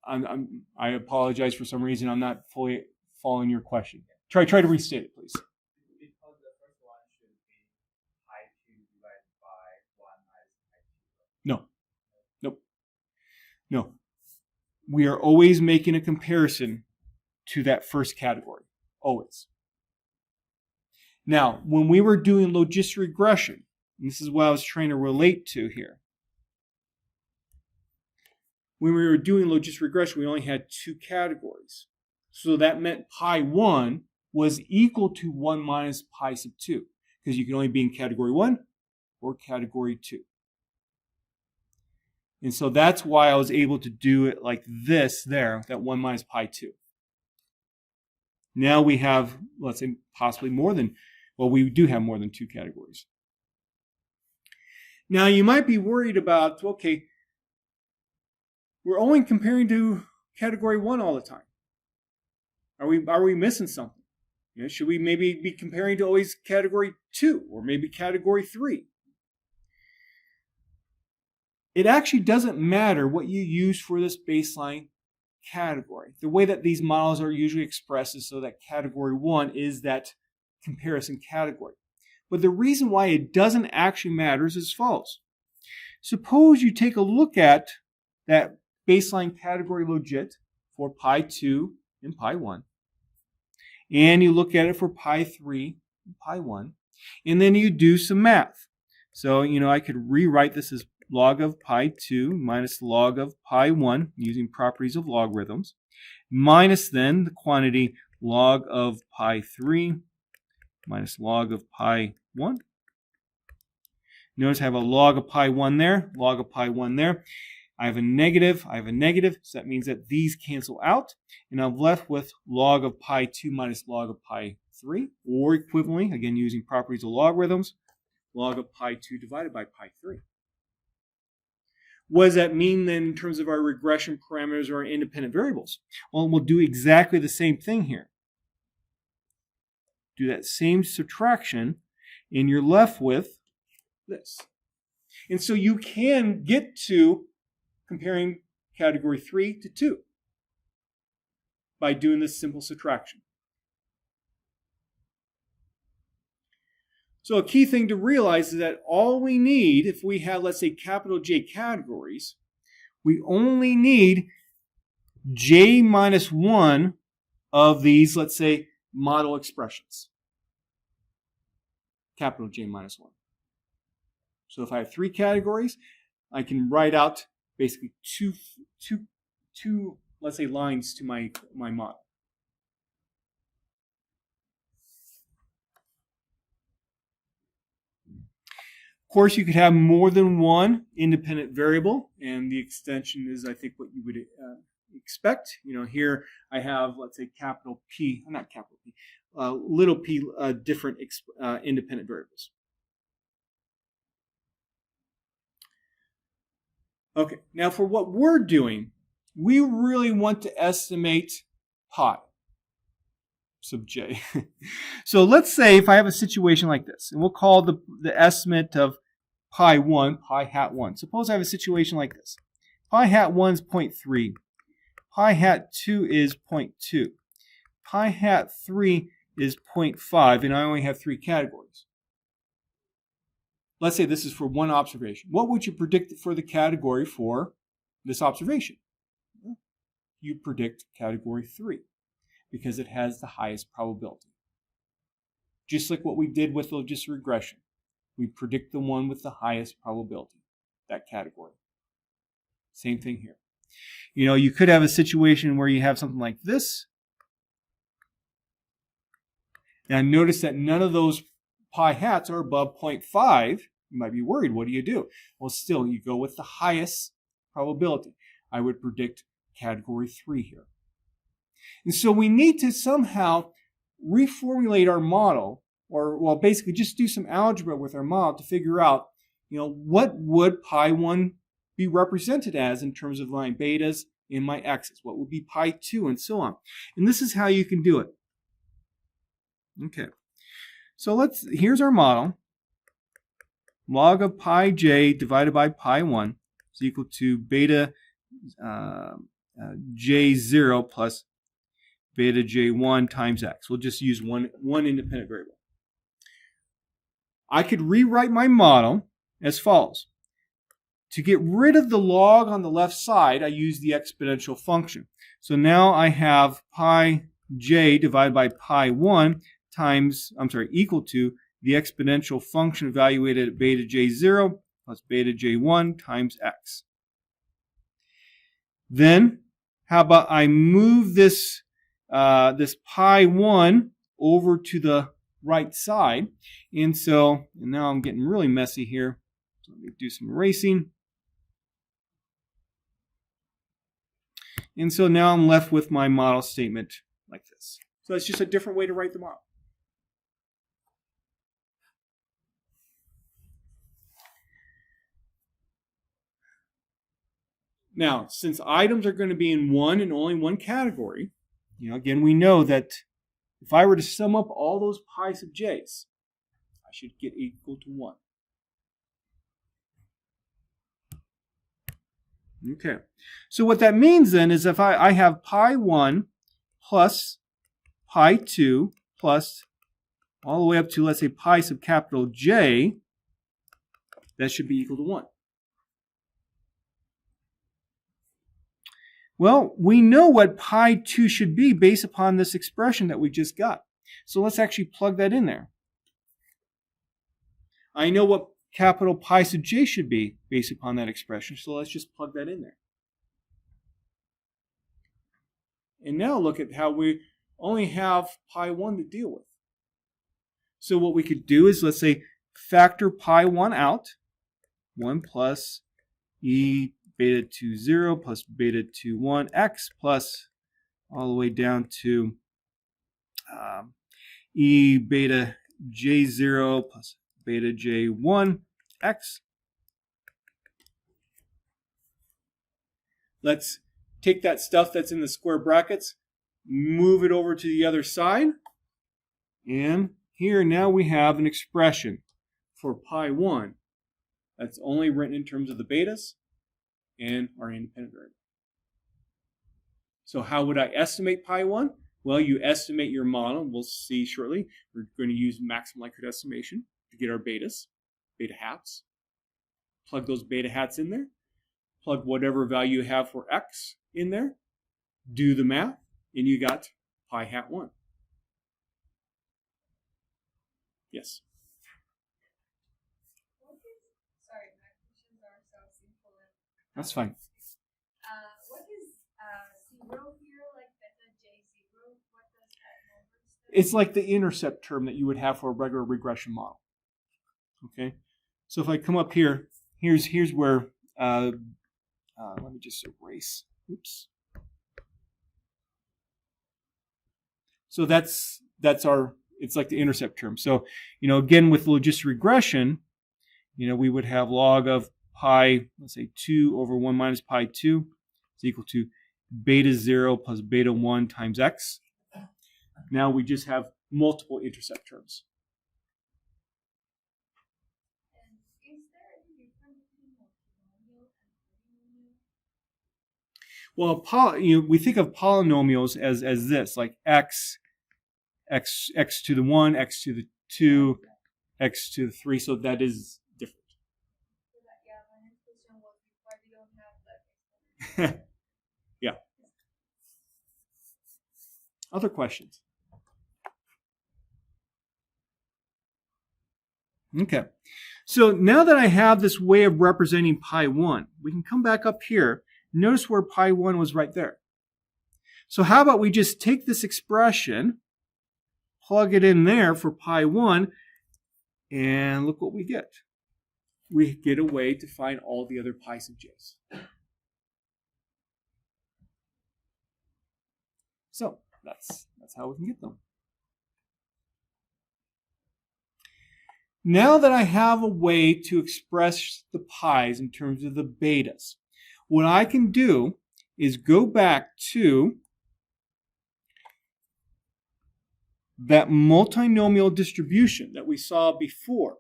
[SPEAKER 1] I apologize for some reason. I'm not fully following your question. Try to restate it, please.
[SPEAKER 2] Because the first one should be pi 2 divided by 1 minus pi 2.
[SPEAKER 1] No. Nope. No. We are always making a comparison to that first category. Always. Now, when we were doing logistic regression, and this is what I was trying to relate to here. When we were doing logistic regression, we only had 2 categories. So that meant pi 1 was equal to 1 minus pi sub 2, because you can only be in category 1 or category 2. And so that's why I was able to do it like this there, that 1 minus pi 2. Now we have, let's say, possibly more than, well, we do have more than 2 categories. Now you might be worried about, okay, we're only comparing to category 1 all the time. Are we missing something? You know, should we maybe be comparing to always category 2 or maybe category 3? it actually doesn't matter what you use for this baseline category. The way that these models are usually expressed is so that category 1 is that comparison category. But the reason why it doesn't actually matter is as follows. Suppose you take a look at that baseline category logit for pi 2 and pi 1, and you look at it for pi 3 and pi 1, and then you do some math. So, I could rewrite this as log of pi 2 minus log of pi 1 using properties of logarithms, minus then the quantity log of pi 3 minus log of pi 1. Notice I have a log of pi 1 there, log of pi 1 there. I have a negative, so that means that these cancel out, and I'm left with log of pi 2 minus log of pi 3, or equivalently, again using properties of logarithms, log of pi 2 divided by pi 3. What does that mean then in terms of our regression parameters or our independent variables? Well, we'll do exactly the same thing here. Do that same subtraction, and you're left with this. And so you can get to comparing category 3 to 2 by doing this simple subtraction. So a key thing to realize is that all we need, if we have, let's say, capital J categories, we only need J minus 1 of these, let's say, model expressions. Capital J minus 1. So if I have 3 categories, I can write out basically two let's say, lines to my model. Of course, you could have more than one independent variable, and the extension is, I think, what you would expect. Here I have, let's say, capital P, not capital P, little p, different independent variables. Okay, now for what we're doing, we really want to estimate pi sub j. So let's say if I have a situation like this, and we'll call the estimate of pi 1, pi hat 1. Suppose I have a situation like this. Pi hat 1 is 0.3. Pi hat 2 is 0.2. Pi hat 3 is 0.5, and I only have 3 categories. Let's say this is for one observation. What would you predict for the category for this observation? You predict category 3 because it has the highest probability. Just like what we did with logistic regression. We predict the one with the highest probability, that category. Same thing here. You could have a situation where you have something like this. And notice that none of those pi hats are above 0.5. You might be worried. What do you do? Well, still, you go with the highest probability. I would predict category 3 here. And so we need to somehow reformulate our model, or, well, basically just do some algebra with our model to figure out, what would pi 1 be represented as in terms of my betas and my x's? What would be pi 2 and so on? And this is how you can do it. Okay. So here's our model. Log of pi j divided by pi 1 is equal to beta j0 plus beta j1 times x. We'll just use one independent variable. I could rewrite my model as follows. To get rid of the log on the left side, I use the exponential function. So now I have pi j divided by pi 1 equal to the exponential function evaluated at beta j0 plus beta j1 times x. Then, how about I move this pi 1 over to the right side. And now I'm getting really messy here. So let me do some erasing. And so now I'm left with my model statement like this. So it's just a different way to write the model. Now, since items are going to be in one and only one category, again, we know that if I were to sum up all those pi sub j's, I should get equal to 1. Okay. So what that means then is if I have pi 1 plus pi 2 plus all the way up to, let's say, pi sub capital J, that should be equal to 1. Well, we know what pi 2 should be based upon this expression that we just got. So let's actually plug that in there. I know what capital pi sub j should be based upon that expression, so let's just plug that in there. And now look at how we only have pi 1 to deal with. So what we could do is, let's say, factor pi 1 out. 1 plus e beta 2 0 plus beta 2 1 x plus all the way down to e beta j 0 plus beta j 1 x. Let's take that stuff that's in the square brackets, move it over to the other side, and here now we have an expression for pi 1 that's only written in terms of the betas and our independent variable. So how would I estimate pi 1? Well, you estimate your model. We'll see shortly. We're going to use maximum likelihood estimation to get our betas, beta hats. Plug those beta hats in there. Plug whatever value you have for x in there. Do the math, and you got pi hat 1. Yes?
[SPEAKER 3] Sorry, my questions are so simple.
[SPEAKER 1] That's fine.
[SPEAKER 3] What is 0 here, like beta j0? What does that number stand?
[SPEAKER 1] It's like the intercept term that you would have for a regular regression model. Okay, so if I come up here, here's where let me just erase. Oops. So that's our. It's like the intercept term. So again with logistic regression, we would have log of pi, let's say 2 over 1 minus pi 2 is equal to beta 0 plus beta 1 times x. Now we just have multiple intercept terms.
[SPEAKER 3] And is there any difference between multinomial and polynomial?
[SPEAKER 1] Well, we think of polynomials as this, like x to the 1, x to the 2, x to the 3. So that is different.
[SPEAKER 3] So that, yeah, my next question was why we don't have that.
[SPEAKER 1] Yeah. Other questions? Okay. So now that I have this way of representing pi 1, we can come back up here. Notice where pi 1 was right there. So how about we just take this expression, plug it in there for pi 1, and look what we get. We get a way to find all the other pi sub j's. So that's how we can get them. Now that I have a way to express the pi's in terms of the betas, what I can do is go back to that multinomial distribution that we saw before.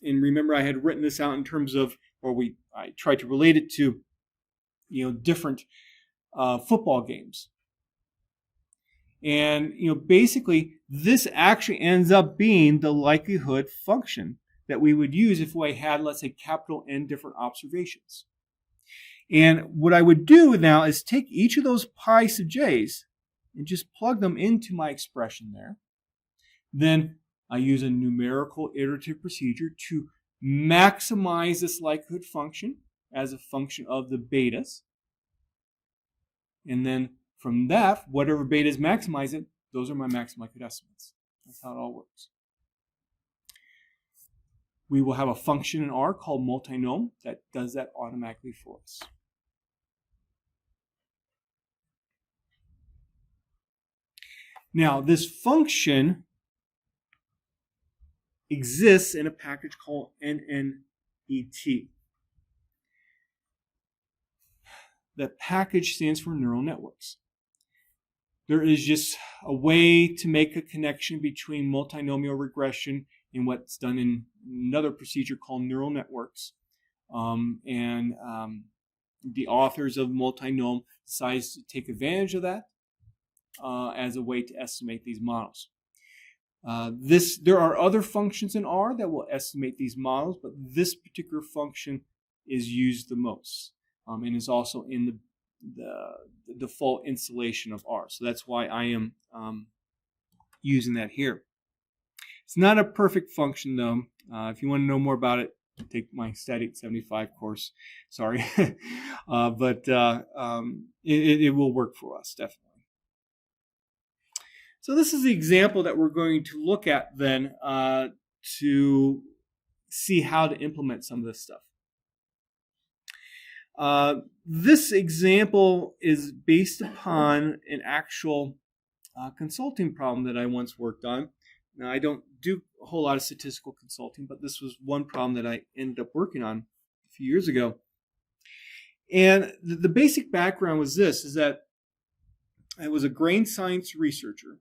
[SPEAKER 1] And remember, I had written this out in terms of, I tried to relate it to, different football games. And, basically, this actually ends up being the likelihood function that we would use if we had, let's say, capital N different observations. And what I would do now is take each of those pi sub j's and just plug them into my expression there. Then I use a numerical iterative procedure to maximize this likelihood function as a function of the betas. And then from that, whatever betas maximize it, those are my maximum likelihood estimates. That's how it all works. We will have a function in R called multinom that does that automatically for us. Now, this function exists in a package called NNET. That package stands for neural networks. There is just a way to make a connection between multinomial regression and what's done in another procedure called neural networks. the authors of multinomial decided to take advantage of that as a way to estimate these models. There are other functions in R that will estimate these models, but this particular function is used the most and is also in the default installation of R. So that's why I am using that here. It's not a perfect function though. If you want to know more about it, take my Static 75 course. Sorry. But it will work for us, definitely. So this is the example that we're going to look at then to see how to implement some of this stuff. This example is based upon an actual consulting problem that I once worked on. Now, I don't do a whole lot of statistical consulting, but this was one problem that I ended up working on a few years ago. And the basic background was this, is that I was a grain science researcher,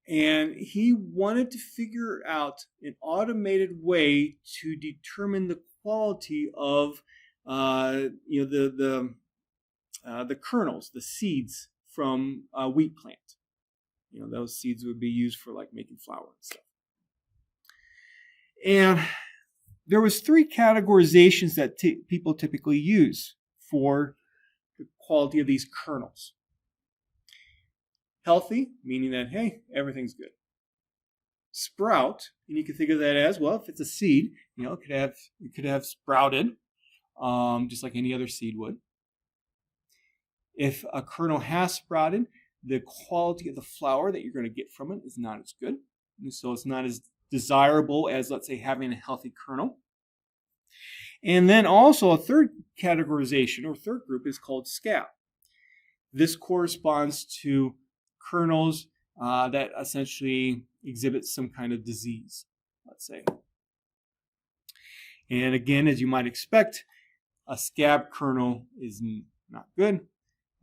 [SPEAKER 1] and he wanted to figure out an automated way to determine the quality of the kernels, the seeds from a wheat plant. Those seeds would be used for like making flour and stuff. And there was 3 categorizations that people typically use for the quality of these kernels. Healthy, meaning that, hey, everything's good. Sprout, and you can think of that as, well, if it's a seed, it could have sprouted, just like any other seed would. If a kernel has sprouted, the quality of the flour that you're going to get from it is not as good. And so it's not as desirable as, let's say, having a healthy kernel. And then also a third categorization or third group is called scab. This corresponds to kernels that essentially exhibit some kind of disease, let's say. And again, as you might expect, a scab kernel is not good.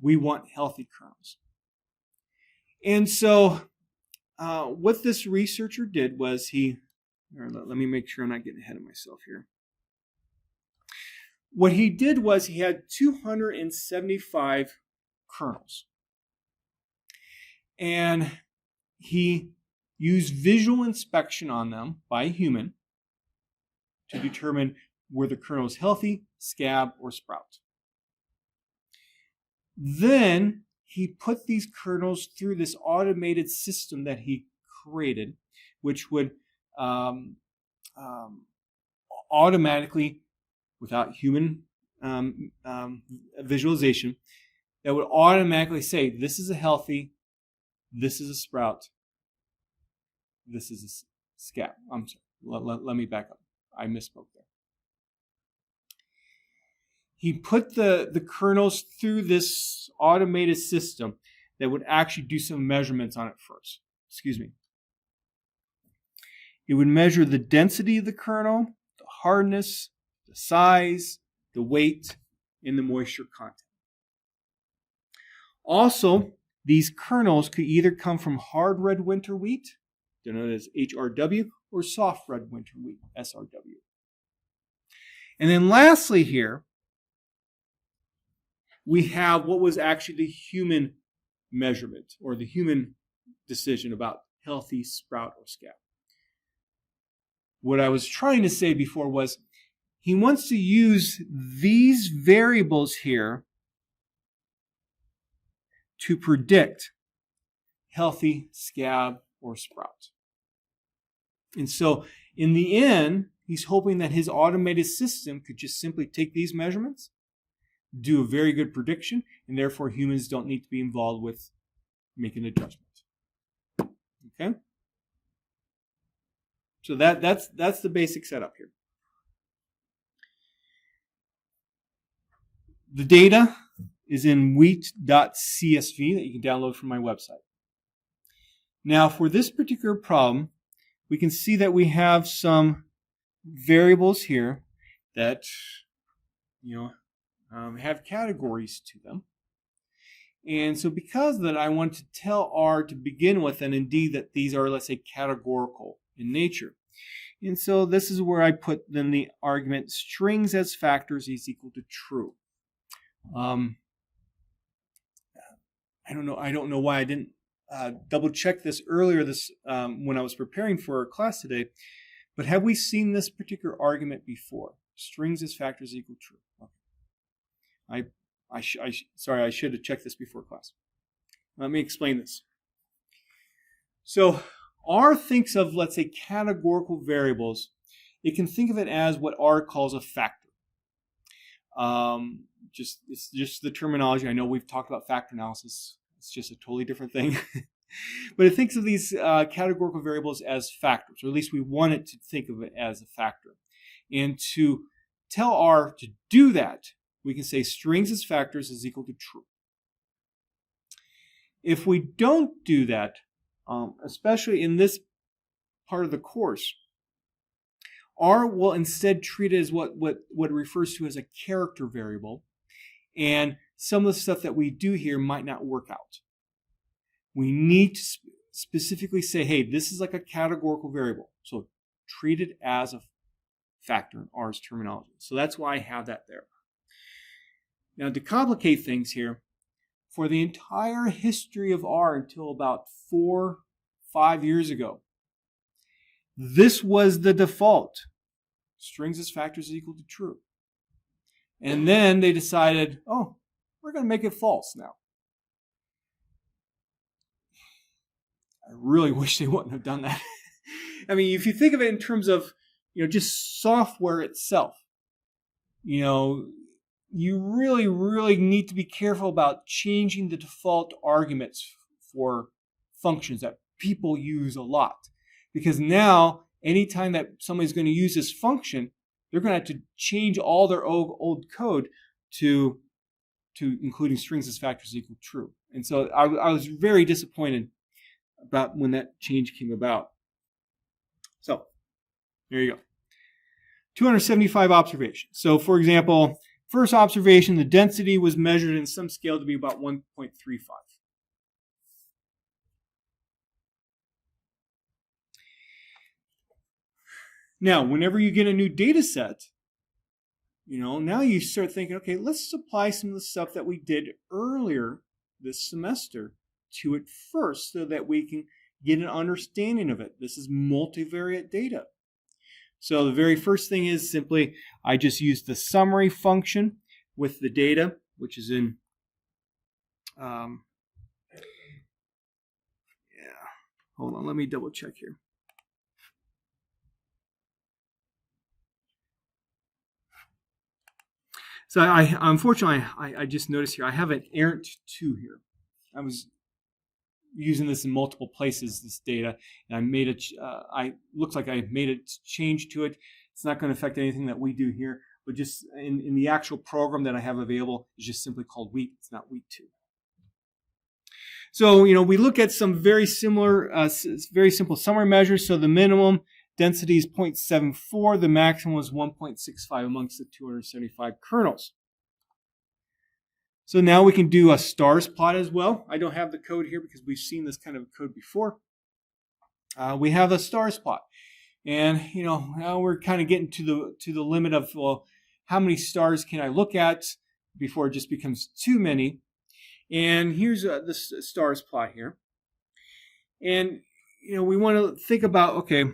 [SPEAKER 1] We want healthy kernels. And so what this researcher did was let me make sure I'm not getting ahead of myself here. What he did was he had 275 kernels. And he used visual inspection on them by a human to determine were the kernels healthy, scab, or sprout. Then he put these kernels through this automated system that he created, which would automatically, without human visualization, that would automatically say, this is a healthy, this is a sprout, this is a scab. I'm sorry, let me back up. I misspoke there. He put the kernels through this automated system that would actually do some measurements on it first. Excuse me. It would measure the density of the kernel, the hardness, the size, the weight, and the moisture content. Also, these kernels could either come from hard red winter wheat, known as HRW, or soft red winter wheat, SRW. And then lastly here, we have what was actually the human measurement or the human decision about healthy sprout or scab. What I was trying to say before was he wants to use these variables here to predict healthy scab or sprout. And so in the end, he's hoping that his automated system could just simply take these measurements, do a very good prediction, and therefore humans don't need to be involved with making adjustments. Okay? So that's the basic setup here. The data is in wheat.csv that you can download from my website. Now for this particular problem, we can see that we have some variables here that have categories to them. And so because of that, I want to tell R to begin with, and indeed that these are, let's say, categorical in nature. And so this is where I put then the argument strings as factors is equal to true. I don't know. I don't know why I didn't double check this earlier. When I was preparing for our class today. But have we seen this particular argument before? Strings as factors equal true. Okay. Sorry, I should have checked this before class. Let me explain this. So R thinks of, let's say, categorical variables. It can think of it as what R calls a factor. It's just the terminology. I know we've talked about factor analysis. It's just a totally different thing. But it thinks of these categorical variables as factors, or at least we want it to think of it as a factor. And to tell R to do that, we can say strings as factors is equal to true. If we don't do that, especially in this part of the course, R will instead treat it as what it refers to as a character variable, and some of the stuff that we do here might not work out. We need to specifically say, hey, this is like a categorical variable, so treat it as a factor in R's terminology. So that's why I have that there. Now, to complicate things here, for the entire history of R until about 4-5 years ago, this was the default. Strings as factors is equal to true. And then they decided, oh, we're going to make it false now. I really wish they wouldn't have done that. I mean, if you think of it in terms of, just software itself, you really, really need to be careful about changing the default arguments for functions that people use a lot. Because now, anytime that somebody's going to use this function, they're going to have to change all their old code to including strings as factors equal true. And so I was very disappointed about when that change came about. So, there you go. 275 observations. So, for example, first observation, the density was measured in some scale to be about 1.35. Now, whenever you get a new data set, now you start thinking, okay, let's apply some of the stuff that we did earlier this semester to it first so that we can get an understanding of it. This is multivariate data. So the very first thing is simply, I just used the summary function with the data, which is in, hold on, let me double check here. So unfortunately, I just noticed here, I have an errant 2 here. I was using this in multiple places, this data, and I made looks like I made a change to it. It's not going to affect anything that we do here, but just in the actual program that I have available, it's just simply called week. It's not week 2. So, we look at some very similar, very simple summary measures. So the minimum density is 0.74. The maximum was 1.65 amongst the 275 kernels. So now we can do a stars plot as well. I don't have the code here because we've seen this kind of code before. We have a stars plot. And, now we're kind of getting to the limit of, well, how many stars can I look at before it just becomes too many? And here's the stars plot here. And, we want to think about, okay,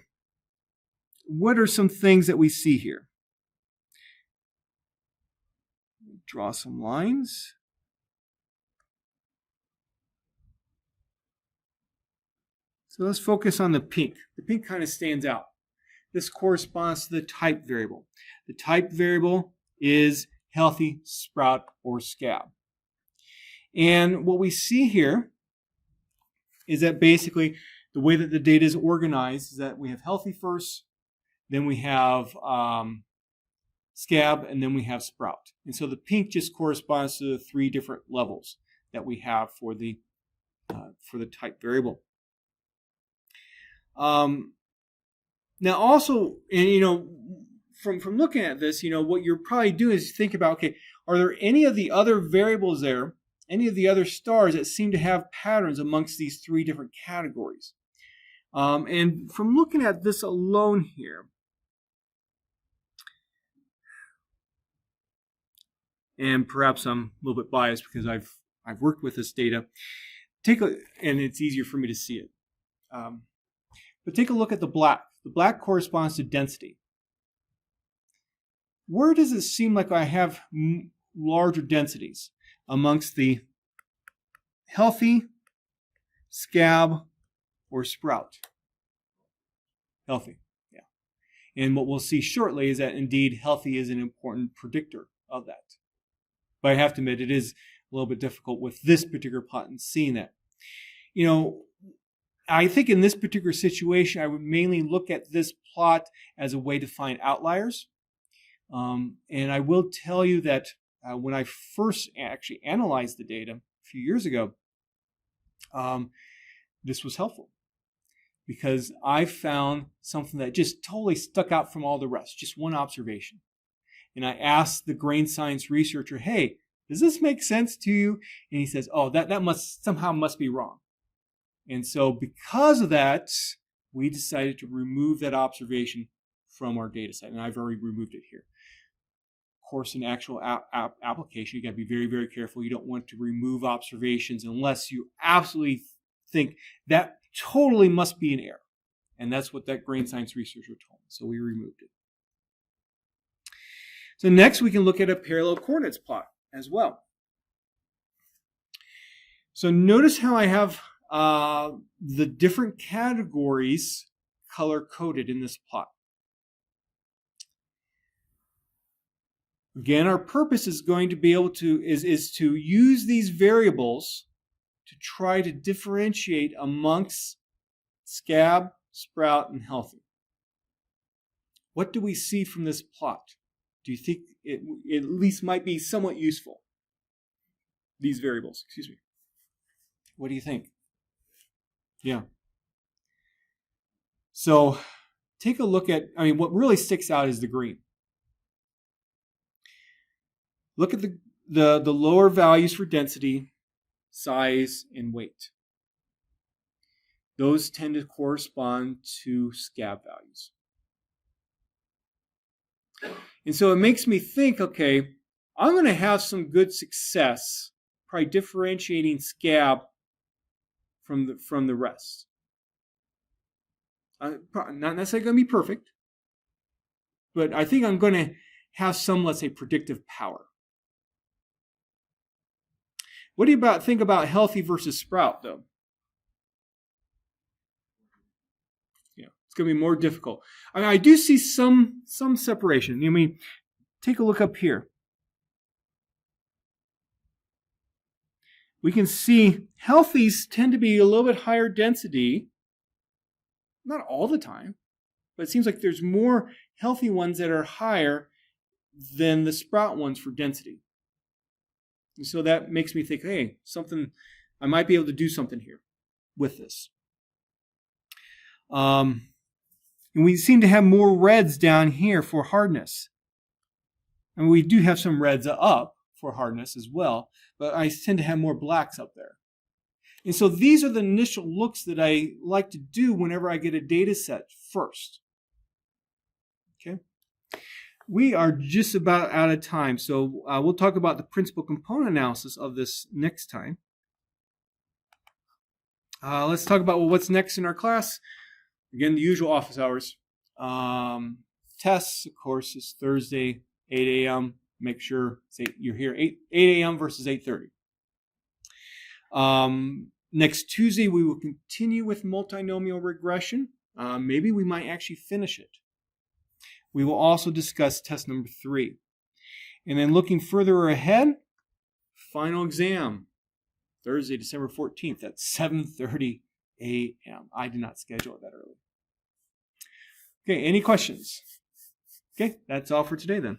[SPEAKER 1] what are some things that we see here? Draw some lines. So let's focus on the pink. The pink kind of stands out. This corresponds to the type variable. The type variable is healthy, sprout, or scab. And what we see here is that basically the way that the data is organized is that we have healthy first, then we have scab, and then we have sprout. And so the pink just corresponds to the 3 different levels that we have for the type variable. Now also, and from looking at this, what you're probably doing is think about, okay, are there any of the other variables there, any of the other stars that seem to have patterns amongst these 3 different categories? And from looking at this alone here, and perhaps I'm a little bit biased because I've worked with this data. And it's easier for me to see it. But take a look at the black. The black corresponds to density. Where does it seem like I have larger densities? Amongst the healthy, scab, or sprout? Healthy, yeah. And what we'll see shortly is that indeed healthy is an important predictor of that. But I have to admit, it is a little bit difficult with this particular plot and seeing that. You know, I think in this particular situation, I would mainly look at this plot as a way to find outliers. And I will tell you that when I first actually analyzed the data a few years ago, this was helpful because I found something that just totally stuck out from all the rest, just one observation. And I asked the grain science researcher, hey, does this make sense to you? And he says, oh, that must be wrong. And so because of that, we decided to remove that observation from our data set. And I've already removed it here. Of course, in actual application, you got to be very, very careful. You don't want to remove observations unless you absolutely think that totally must be an error. And that's what that grain science researcher told me. So we removed it. So next, we can look at a parallel coordinates plot as well. So notice how I have the different categories color-coded in this plot. Again, our purpose is going to be able to is to use these variables to try to differentiate amongst scab, sprout, and healthy. What do we see from this plot? Do you think it at least might be somewhat useful? These variables, excuse me. What do you think? Yeah. So take a look at, what really sticks out is the green. Look at the lower values for density, size, and weight. Those tend to correspond to scab values. And so it makes me think, okay, I'm going to have some good success probably differentiating scab from the rest. Not necessarily going to be perfect, but I think I'm going to have some, let's say, predictive power. What do you think about healthy versus sprout, though? Yeah, it's going to be more difficult. I do see some separation. Take a look up here. We can see healthies tend to be a little bit higher density. Not all the time, but it seems like there's more healthy ones that are higher than the sprout ones for density. And so that makes me think, hey, I might be able to do something here with this. And we seem to have more reds down here for hardness. And we do have some reds up for hardness as well, but I tend to have more blacks up there. And so these are the initial looks that I like to do whenever I get a data set first. Okay. We are just about out of time, so we'll talk about the principal component analysis of this next time. Let's talk about what's next in our class. Again, the usual office hours. Tests, of course, is Thursday, 8 a.m. Make sure you're here 8 a.m. versus 8:30. Next Tuesday, we will continue with multinomial regression. Maybe we might actually finish it. We will also discuss test number 3. And then looking further ahead, final exam, Thursday, December 14th at 7:30 a.m. I did not schedule it that early. Okay, any questions? Okay, that's all for today then.